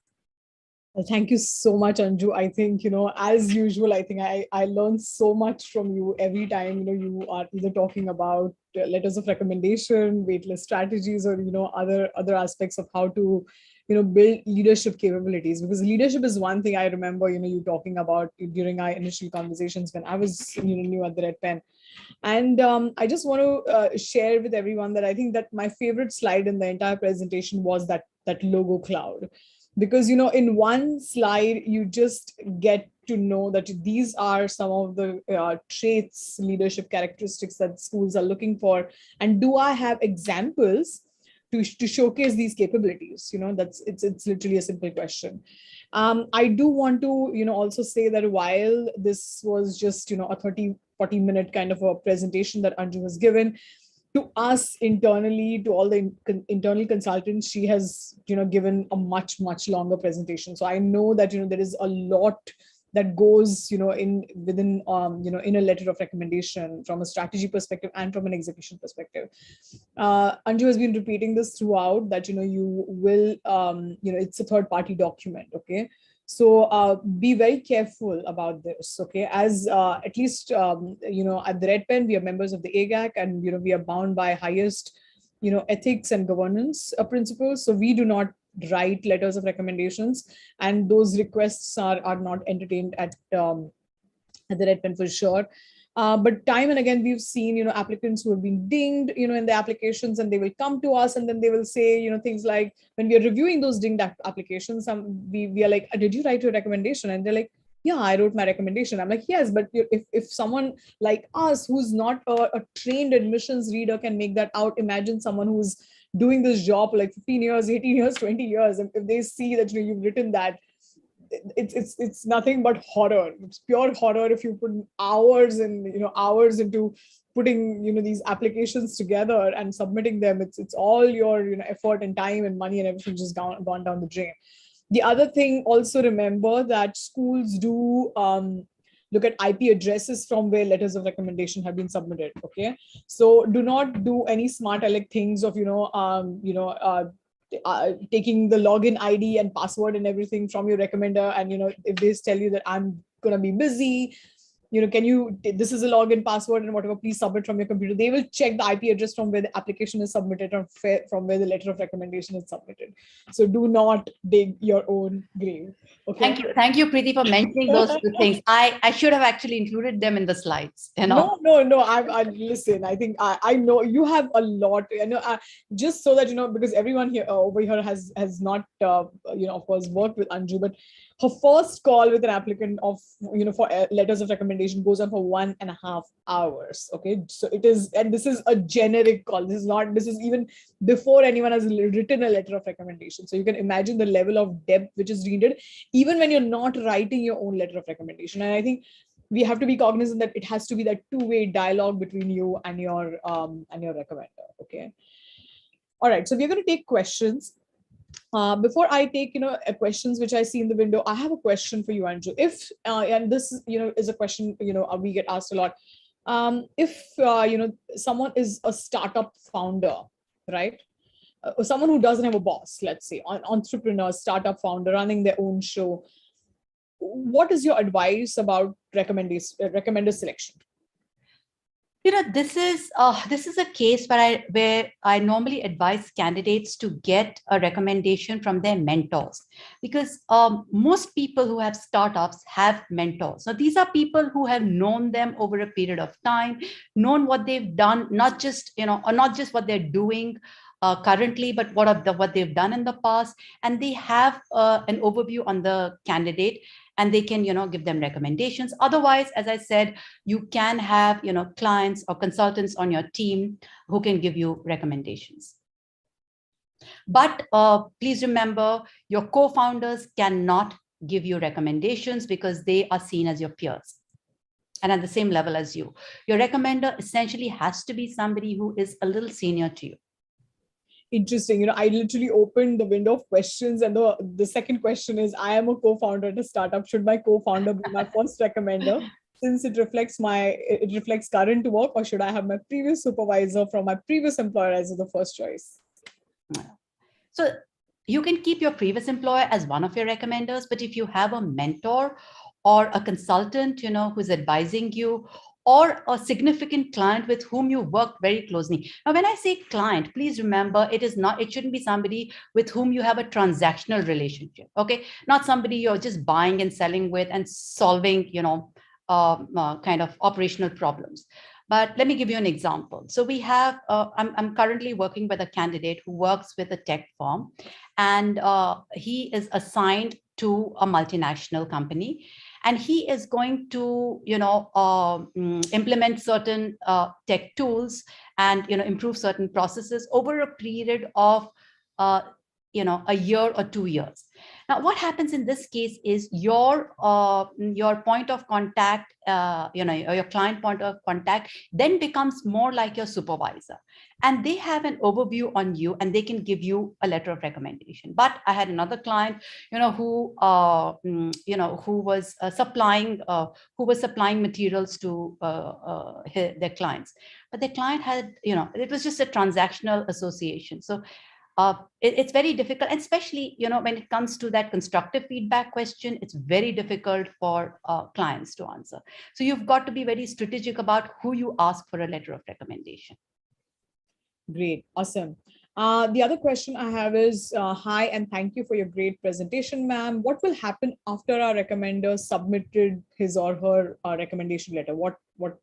Well, thank you so much, Anju. I think, as usual, I think I learn so much from you every time, you are either talking about letters of recommendation, waitlist strategies, or, other aspects of how to, build leadership capabilities, because leadership is one thing I remember, you talking about during our initial conversations when I was, new at the Red Pen. And I just want to share with everyone that I think that my favorite slide in the entire presentation was that logo cloud, because in one slide you just get to know that these are some of the traits, leadership characteristics that schools are looking for, and do I have examples to showcase these capabilities? That's it's literally a simple question. I do want to also say that while this was just a 30-40 minute kind of a presentation that Anju has given to us internally, to all the internal consultants, she has given a much longer presentation. So I know that there is a lot that goes within in a letter of recommendation from a strategy perspective and from an execution perspective. Anju has been repeating this throughout, that you will it's a third party document. Okay, so be very careful about this. Okay, as at least at the Red Pen, we are members of the AGAC, and we are bound by highest ethics and governance principles. So we do not write letters of recommendations, and those requests are not entertained at the Red Pen for sure. But time and again, we've seen, applicants who have been dinged, in the applications, and they will come to us and then they will say, things like, when we are reviewing those dinged applications, we are like, did you write your recommendation? And they're like, yeah, I wrote my recommendation. I'm like, yes, but if someone like us, who's not a trained admissions reader, can make that out, imagine someone who's doing this job for like 15 years, 18 years, 20 years. And if they see that you've written that, it's nothing but horror. It's pure horror. If you put hours into putting these applications together and submitting them, it's all your effort and time and money and everything just gone down the drain. The other thing, also remember that schools do look at IP addresses from where letters of recommendation have been submitted. Okay, so do not do any smart aleck things of taking the login ID and password and everything from your recommender, and if they tell you that I'm gonna be busy, this is a login password and whatever, please submit from your computer. They will check the IP address from where the application is submitted or from where the letter of recommendation is submitted. So do not dig your own grave. Okay. Thank you, Preeti, for mentioning those two things. I should have actually included them in the slides. No. I listen. I think I know you have a lot. Just so that because everyone here over here has not of course worked with Anju, but her first call with an applicant of for letters of recommendation goes on for 1.5 hours. Okay, so it is, and this is a generic call. This is even before anyone has written a letter of recommendation. So you can imagine the level of depth which is needed, even when you're not writing your own letter of recommendation. And I think we have to be cognizant that it has to be that two-way dialogue between you and your recommender. Okay. All right. So we're going to take questions. Before I take questions which I see in the window, I have a question for you, Anju. If and this is a question we get asked a lot. If someone is a startup founder, right? Someone who doesn't have a boss, let's say, entrepreneur, startup founder running their own show, what is your advice about recommender selection? This is a case where I normally advise candidates to get a recommendation from their mentors, because most people who have startups have mentors. So these are people who have known them over a period of time, known what they've done, not just what they're doing currently, but what they've done in the past, and they have an overview on the candidate, and they can give them recommendations. Otherwise, as I said, you can have clients or consultants on your team who can give you recommendations. But please remember, your co-founders cannot give you recommendations because they are seen as your peers and at the same level as you. Your recommender essentially has to be somebody who is a little senior to you. Interesting. I literally opened the window of questions, and the second question is, I am a co-founder at a startup. Should my co-founder be my first recommender since it reflects current work, or should I have my previous supervisor from my previous employer as the first choice? So you can keep your previous employer as one of your recommenders, but if you have a mentor or a consultant, who's advising you, or a significant client with whom you work very closely. Now, when I say client, please remember it shouldn't be somebody with whom you have a transactional relationship. Okay, not somebody you're just buying and selling with and solving, kind of operational problems. But let me give you an example. So we have, I'm currently working with a candidate who works with a tech firm, and he is assigned to a multinational company, and he is going to, implement certain tech tools and, improve certain processes over a period of, a year or 2 years. Now, what happens in this case is your point of contact, or your client point of contact then becomes more like your supervisor, and they have an overview on you and they can give you a letter of recommendation. But I had another client, who was supplying materials to their clients, but their client had, it was just a transactional association. So it's very difficult, and especially, when it comes to that constructive feedback question, it's very difficult for clients to answer. So you've got to be very strategic about who you ask for a letter of recommendation. Great. Awesome. The other question I have is, hi, and thank you for your great presentation, ma'am. What will happen after our recommender submitted his or her recommendation letter? What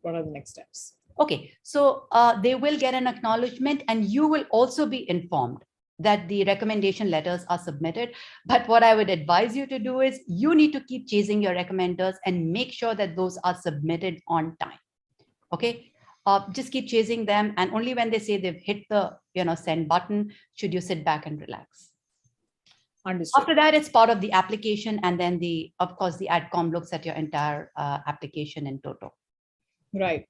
are the next steps? Okay, so they will get an acknowledgement, and you will also be informed that the recommendation letters are submitted. But what I would advise you to do is you need to keep chasing your recommenders and make sure that those are submitted on time. Okay, just keep chasing them, and only when they say they've hit the send button should you sit back and relax. Understood. After that, it's part of the application, and then of course the AdCom looks at your entire application in total. Right.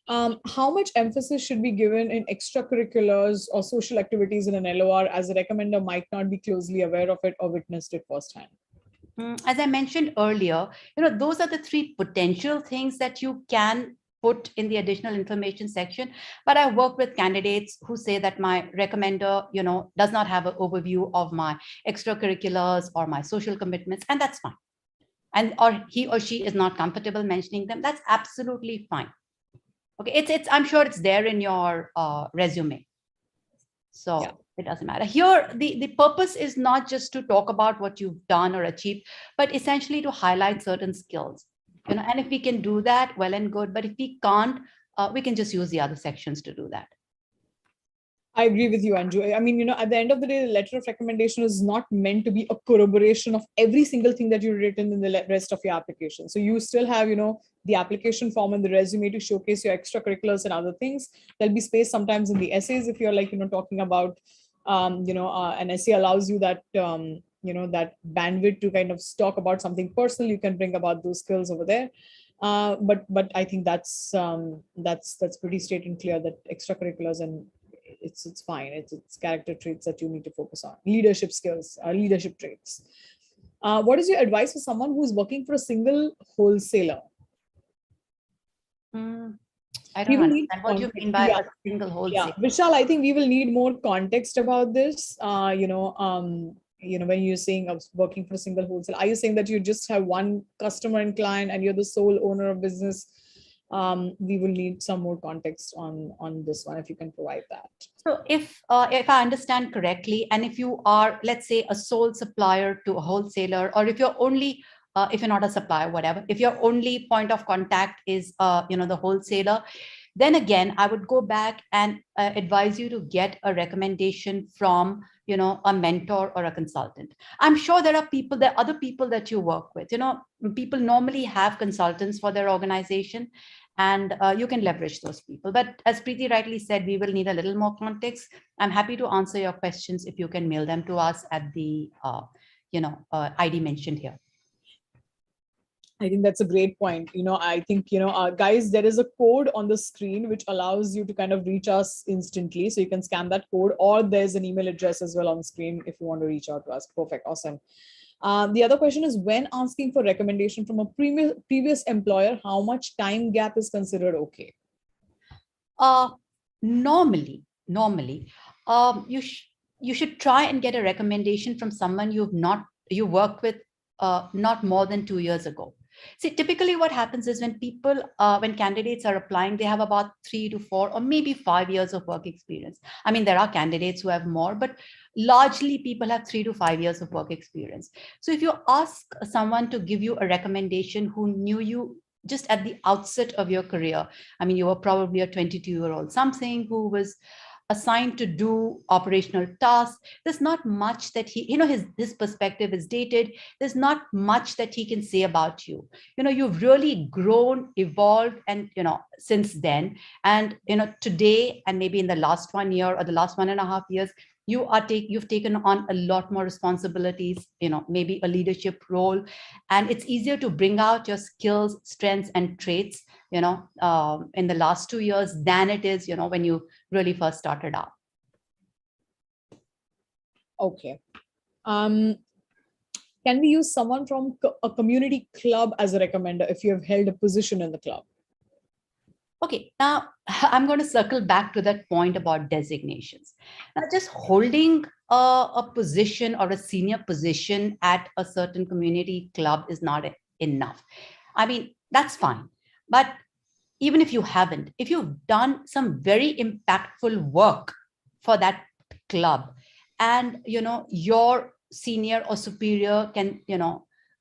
How much emphasis should be given in extracurriculars or social activities in an LOR, as a recommender might not be closely aware of it or witnessed it firsthand? As I mentioned earlier, those are the 3 potential things that you can put in the additional information section. But I work with candidates who say that my recommender, does not have an overview of my extracurriculars or my social commitments, and that's fine. And or he or she is not comfortable mentioning them. That's absolutely fine. Okay, I'm sure it's there in your resume. So yeah, it doesn't matter. Here, the purpose is not just to talk about what you've done or achieved, but essentially to highlight certain skills. And if we can do that, well and good. But if we can't, we can just use the other sections to do that. I agree with you, Anju. I mean, at the end of the day, the letter of recommendation is not meant to be a corroboration of every single thing that you've written in the rest of your application. So you still have, the application form and the resume to showcase your extracurriculars and other things. There'll be space sometimes in the essays if you're like, talking about, an essay allows you that, that bandwidth to kind of talk about something personal. You can bring about those skills over there. But I think that's pretty straight and clear that extracurriculars and it's fine. It's character traits that you need to focus on. Leadership skills, leadership traits. What is your advice for someone who's working for a single wholesaler? I don't understand what you mean by a single wholesaler. Yeah, Vishal, I think we will need more context about this. When you're saying of working for a single wholesaler, are you saying that you just have one customer and client and you're the sole owner of business? We will need some more context on this one, if you can provide that. So if I understand correctly, and if you are, let's say, a sole supplier to a wholesaler, or if you're only, if you're not a supplier, whatever, if your only point of contact is, the wholesaler, then again, I would go back and advise you to get a recommendation from, a mentor or a consultant. I'm sure there are other people that you work with. People normally have consultants for their organization, and you can leverage those people. But as Preeti rightly said, we will need a little more context. I'm happy to answer your questions if you can mail them to us at the ID mentioned here. I think that's a great point. I think, guys, there is a code on the screen which allows you to kind of reach us instantly. So you can scan that code, or there's an email address as well on the screen if you want to reach out to us. Perfect. Awesome. The other question is, when asking for recommendation from a previous employer, how much time gap is considered okay? Normally, you should try and get a recommendation from someone you worked with not more than 2 years ago. See, typically what happens is when people, when candidates are applying, they have about 3 to 4 or maybe 5 years of work experience. I mean, there are candidates who have more, but largely people have 3 to 5 years of work experience. So if you ask someone to give you a recommendation who knew you just at the outset of your career, I mean, you were probably a 22-year-old something who was assigned to do operational tasks. There's not much that he, his perspective is dated. There's not much that he can say about you. You've really grown, evolved, and, since then, and, today, and maybe in the last 1 year or the last 1.5 years, you've taken on a lot more responsibilities, maybe a leadership role, and it's easier to bring out your skills, strengths, and traits, in the last 2 years than it is, when you really first started out. Okay. Can we use someone from a community club as a recommender if you have held a position in the club? Okay, now I'm going to circle back to that point about designations. Now, just holding a position or a senior position at a certain community club is not enough. I mean, that's fine. But even if you haven't, if you've done some very impactful work for that club, and your senior or superior can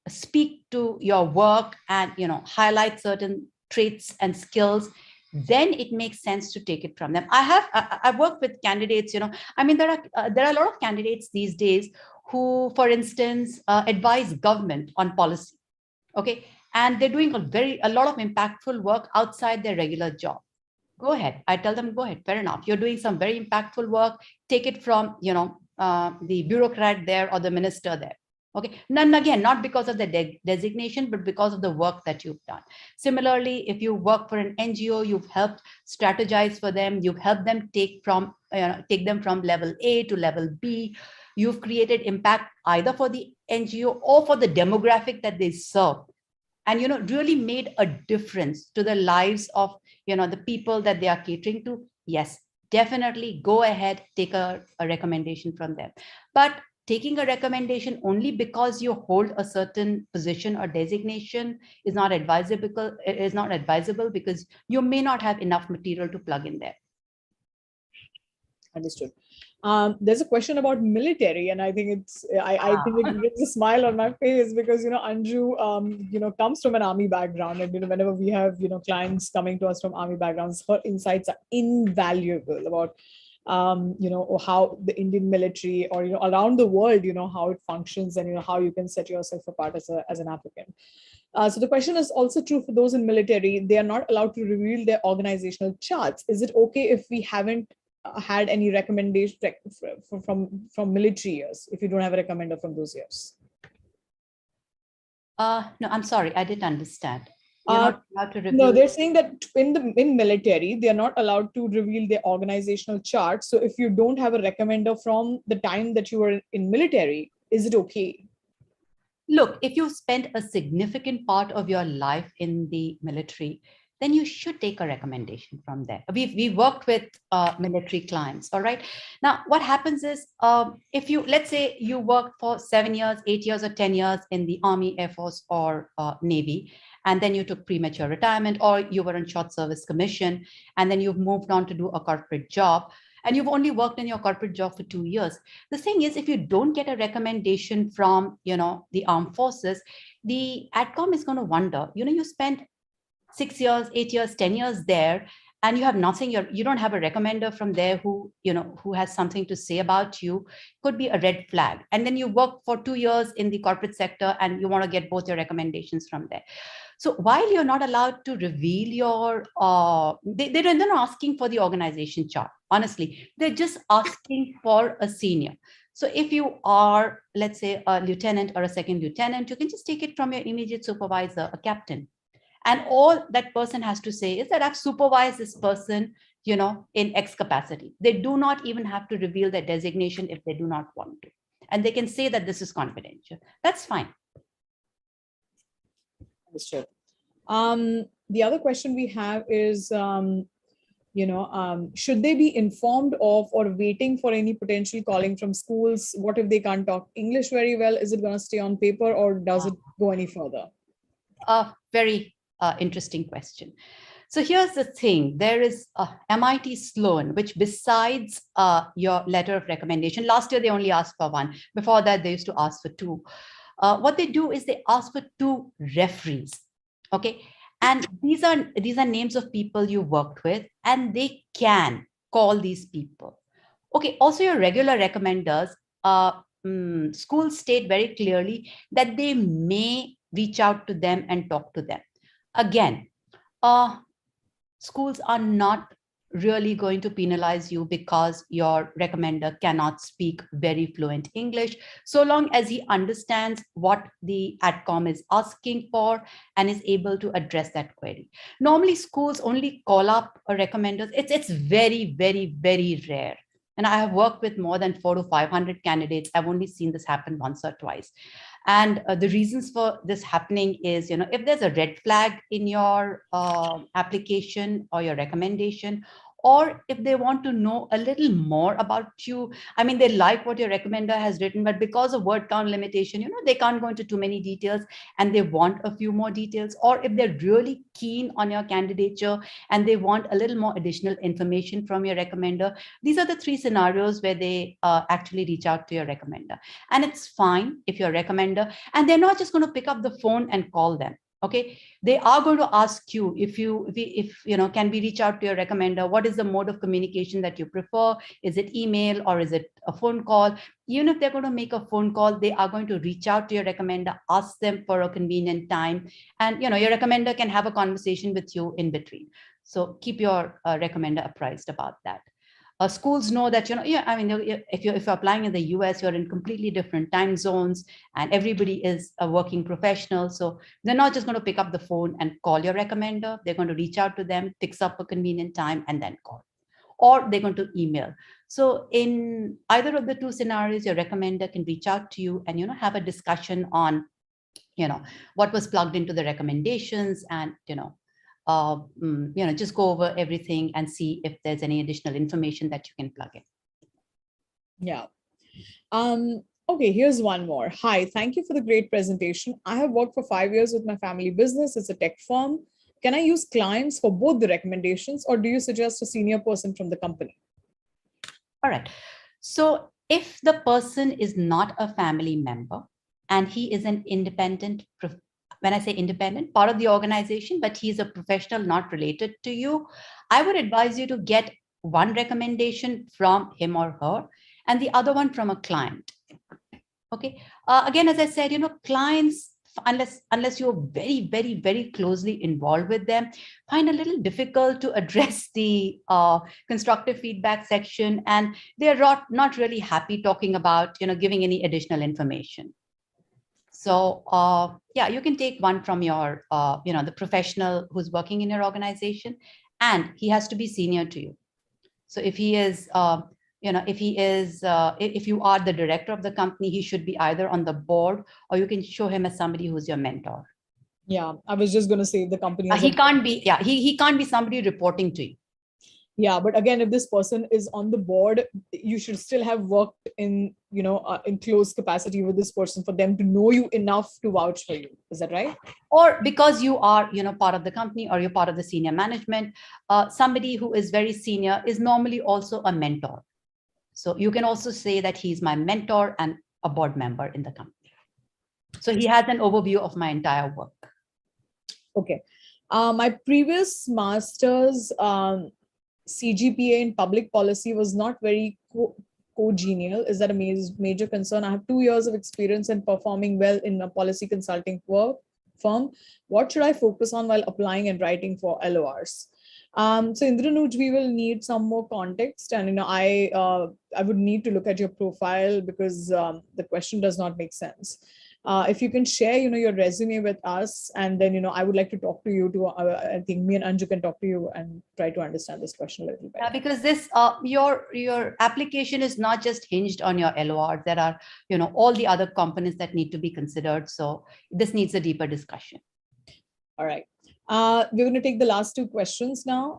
speak to your work and highlight certain traits and skills, then it makes sense to take it from them. I've worked with candidates, I mean, there are a lot of candidates these days who, for instance, advise government on policy. Okay. And they're doing a lot of impactful work outside their regular job. Go ahead. I tell them, go ahead. Fair enough. You're doing some very impactful work. Take it from, the bureaucrat there or the minister there. Okay. And again, not because of the designation, but because of the work that you've done. Similarly, if you work for an NGO, you've helped strategize for them. You've helped them take them from level A to level B. You've created impact either for the NGO or for the demographic that they serve. And, really made a difference to the lives of, the people that they are catering to. Yes, definitely go ahead, take a recommendation from them. But taking a recommendation only because you hold a certain position or designation is not advisable because you may not have enough material to plug in there. Understood. There's a question about military, and I think I think it brings a smile on my face because Anju comes from an army background, and whenever we have clients coming to us from army backgrounds, her insights are invaluable about how the Indian military or around the world how it functions and how you can set yourself apart as an applicant. So the question is also true for those in military. They are not allowed to reveal their organizational charts. Is it okay if we haven't had any recommendation from military years, if you don't have a recommender from those years? No, I'm sorry, I didn't understand. You're not allowed to reveal. No, they're saying that in military, they are not allowed to reveal their organizational chart. So if you don't have a recommender from the time that you were in military, is it okay? Look, if you spent a significant part of your life in the military, then you should take a recommendation from there. We've worked with military clients, all right? Now, what happens is, let's say you worked for 7 years, 8 years, or 10 years in the Army, Air Force, or Navy, and then you took premature retirement, or you were on short service commission, and then you've moved on to do a corporate job, and you've only worked in your corporate job for 2 years. The thing is, if you don't get a recommendation from, the armed forces, the ADCOM is going to wonder, you spent 6 years, 8 years, 10 years there, and you have nothing, you don't have a recommender from there who has something to say about you, could be a red flag. And then you work for 2 years in the corporate sector and you want to get both your recommendations from there. So while you're not allowed to reveal your, they're not asking for the organization chart, honestly, they're just asking for a senior. So if you are, let's say, a lieutenant or a second lieutenant, you can just take it from your immediate supervisor, a captain. And all that person has to say is that I've supervised this person, in X capacity. They do not even have to reveal their designation if they do not want to. And they can say that this is confidential. That's fine. Understood. The other question we have is, should they be informed of or waiting for any potential calling from schools? What if they can't talk English very well? Is it going to stay on paper or does it go any further? a very interesting question. So here's the thing. There is MIT Sloan, which besides your letter of recommendation, last year they only asked for one. Before that, they used to ask for two. What they do is they ask for two referees. Okay. And these are names of people you worked with, and they can call these people. Okay. Also, your regular recommenders, schools state very clearly that they may reach out to them and talk to them. Again, schools are not really going to penalize you because your recommender cannot speak very fluent English, so long as he understands what the AdCom is asking for and is able to address that query. Normally, schools only call up a recommender. It's very, very, very rare. And I have worked with more than 400 to 500 candidates. I've only seen this happen once or twice. And the reasons for this happening is, if there's a red flag in your application or your recommendation, or if they want to know a little more about you. I mean, they like what your recommender has written, but because of word count limitation, they can't go into too many details and they want a few more details. Or if they're really keen on your candidature and they want a little more additional information from your recommender. These are the three scenarios where they actually reach out to your recommender. And it's fine if you're a recommender, and they're not just going to pick up the phone and call them. Okay, they are going to ask you if can we reach out to your recommender? What is the mode of communication that you prefer? Is it email or is it a phone call? Even if they're going to make a phone call, they are going to reach out to your recommender, ask them for a convenient time, and your recommender can have a conversation with you in between. So keep your recommender apprised about that. Schools know that, if you're applying in the US, you're in completely different time zones and everybody is a working professional. So they're not just going to pick up the phone and call your recommender. They're going to reach out to them, fix up a convenient time and then call. Or they're going to email. So in either of the two scenarios, your recommender can reach out to you and, have a discussion on, what was plugged into the recommendations and, just go over everything and see if there's any additional information that you can plug in. Yeah. Okay, here's one more. Hi, thank you for the great presentation. I have worked for 5 years with my family business. It's a tech firm. Can I use clients for both the recommendations, or do you suggest a senior person from the company? All right. So if the person is not a family member and he is an independent, when I say independent, part of the organization, but he's a professional not related to you, I would advise you to get one recommendation from him or her and the other one from a client. Okay. Again, as I said, clients, unless you're very, very, very closely involved with them, find a little difficult to address the constructive feedback section, and they're not really happy talking about, giving any additional information. So yeah, you can take one from your, the professional who's working in your organization, and he has to be senior to you. So if he is, if you are the director of the company, he should be either on the board, or you can show him as somebody who's your mentor. Yeah, I was just going to say the company. He can't be, he can't be somebody reporting to you. Yeah, but again, if this person is on the board, you should still have worked in, in close capacity with this person for them to know you enough to vouch for you. Is that right? Or because you are, part of the company, or you're part of the senior management, somebody who is very senior is normally also a mentor. So you can also say that he's my mentor and a board member in the company. So he has an overview of my entire work. Okay. My previous master's CGPA in public policy was not very congenial. Is that a major concern? I have 2 years of experience in performing well in a policy consulting firm. What should I focus on while applying and writing for LORs? So Indranuj, we will need some more context, and I would need to look at your profile because the question does not make sense. If you can share, your resume with us, and then, I would like to talk to you. I think me and Anju can talk to you and try to understand this question a little better. Yeah, because this, your application is not just hinged on your LOR. There are, all the other components that need to be considered. So this needs a deeper discussion. All right. We're going to take the last two questions now.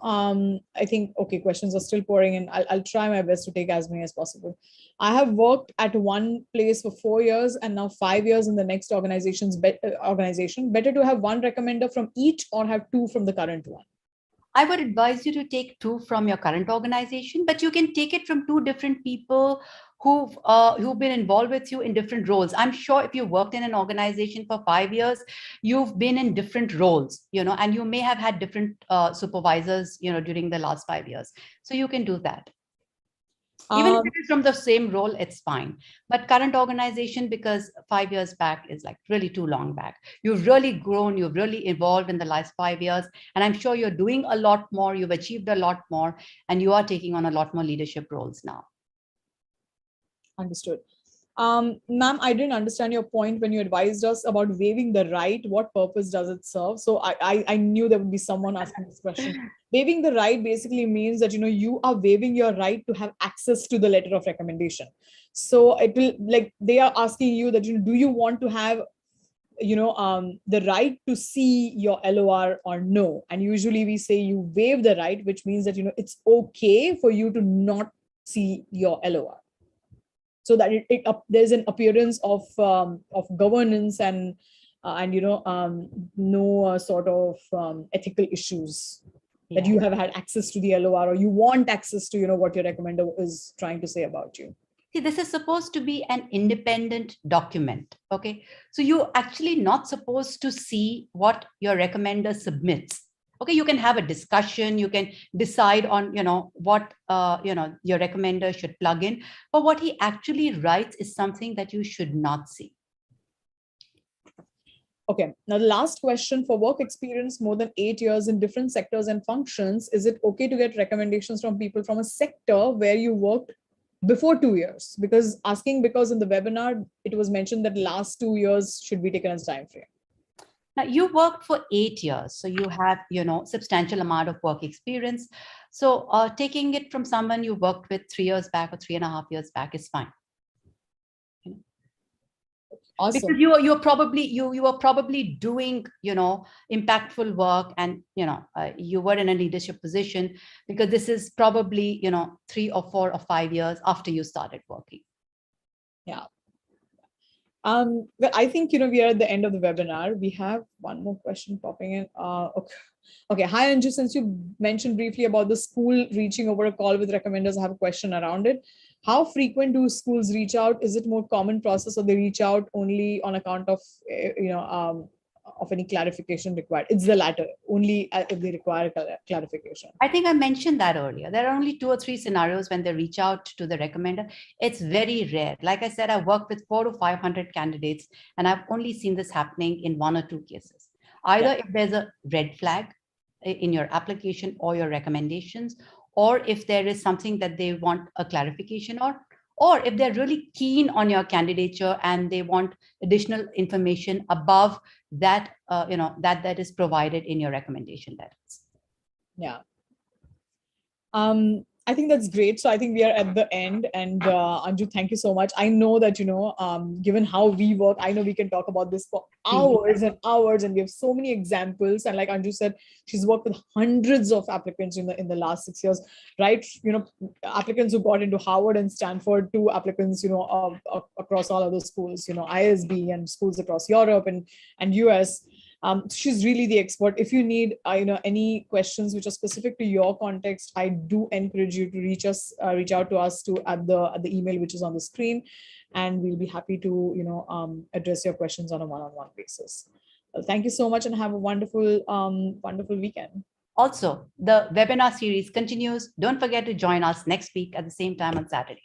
I think, okay, questions are still pouring in. I'll try my best to take as many as possible. I have worked at one place for 4 years and now 5 years in the next organization. Better to have one recommender from each or have two from the current one? I would advise you to take two from your current organization, but you can take it from two different people who've been involved with you in different roles. I'm sure if you worked in an organization for 5 years, you've been in different roles, and you may have had different supervisors, during the last 5 years. So you can do that. Even if it is from the same role, it's fine. But current organization, because 5 years back is like really too long back. You've really grown, you've really evolved in the last 5 years. And I'm sure you're doing a lot more, you've achieved a lot more, and you are taking on a lot more leadership roles now. Understood. Ma'am, I didn't understand your point when you advised us about waiving the right. What purpose does it serve? So I knew there would be someone asking this question. Waiving the right basically means that, you are waiving your right to have access to the letter of recommendation. So it will, like, they are asking you that, do you want to have, the right to see your LOR or no? And usually we say you waive the right, which means that, it's okay for you to not see your LOR. So that there's an appearance of governance and no sort of ethical issues that you have had access to the LOR or you want access to, what your recommender is trying to say about you. See, this is supposed to be an independent document, okay? So you're actually not supposed to see what your recommender submits. Okay, you can have a discussion, you can decide on, what, your recommender should plug in, but what he actually writes is something that you should not see. Okay, now the last question: for work experience more than 8 years in different sectors and functions, is it okay to get recommendations from people from a sector where you worked before 2 years? Because in the webinar, it was mentioned that last 2 years should be taken as time frame. Now, you worked for 8 years, so you have, substantial amount of work experience. So taking it from someone you worked with 3 years back or 3.5 years back is fine. Awesome. Because you are probably doing, impactful work, and you were in a leadership position, because this is probably 3 or 4 or 5 years after you started working. Yeah. But I think, we are at the end of the webinar. We have one more question popping in. Okay. Hi, Anju. Since you mentioned briefly about the school reaching over a call with recommenders, I have a question around it. How frequent do schools reach out? Is it more common process, or they reach out only on account of, of any clarification required? It's the latter, only if they require clarification. I think I mentioned that earlier. There are only 2 or 3 scenarios when they reach out to the recommender. It's very rare. Like I said, I worked with 400 to 500 candidates, and I've only seen this happening in 1 or 2 cases. Either if there's a red flag in your application or your recommendations, or if there is something that they want a clarification on, or if they're really keen on your candidature and they want additional information above that, that is provided in your recommendation letters. Yeah. I think that's great. So I think we are at the end, and Anju, thank you so much. I know that, given how we work, I know we can talk about this for hours and hours, and we have so many examples. And like Anju said, she's worked with hundreds of applicants in the last 6 years, right? Applicants who got into Harvard and Stanford, to applicants, across all other schools, ISB and schools across Europe and US. She's really the expert. If you need, any questions which are specific to your context, I do encourage you to reach out to us at the email which is on the screen, and we'll be happy to, address your questions on a one-on-one basis. Well, thank you so much, and have a wonderful, wonderful weekend. Also, the webinar series continues. Don't forget to join us next week at the same time on Saturday.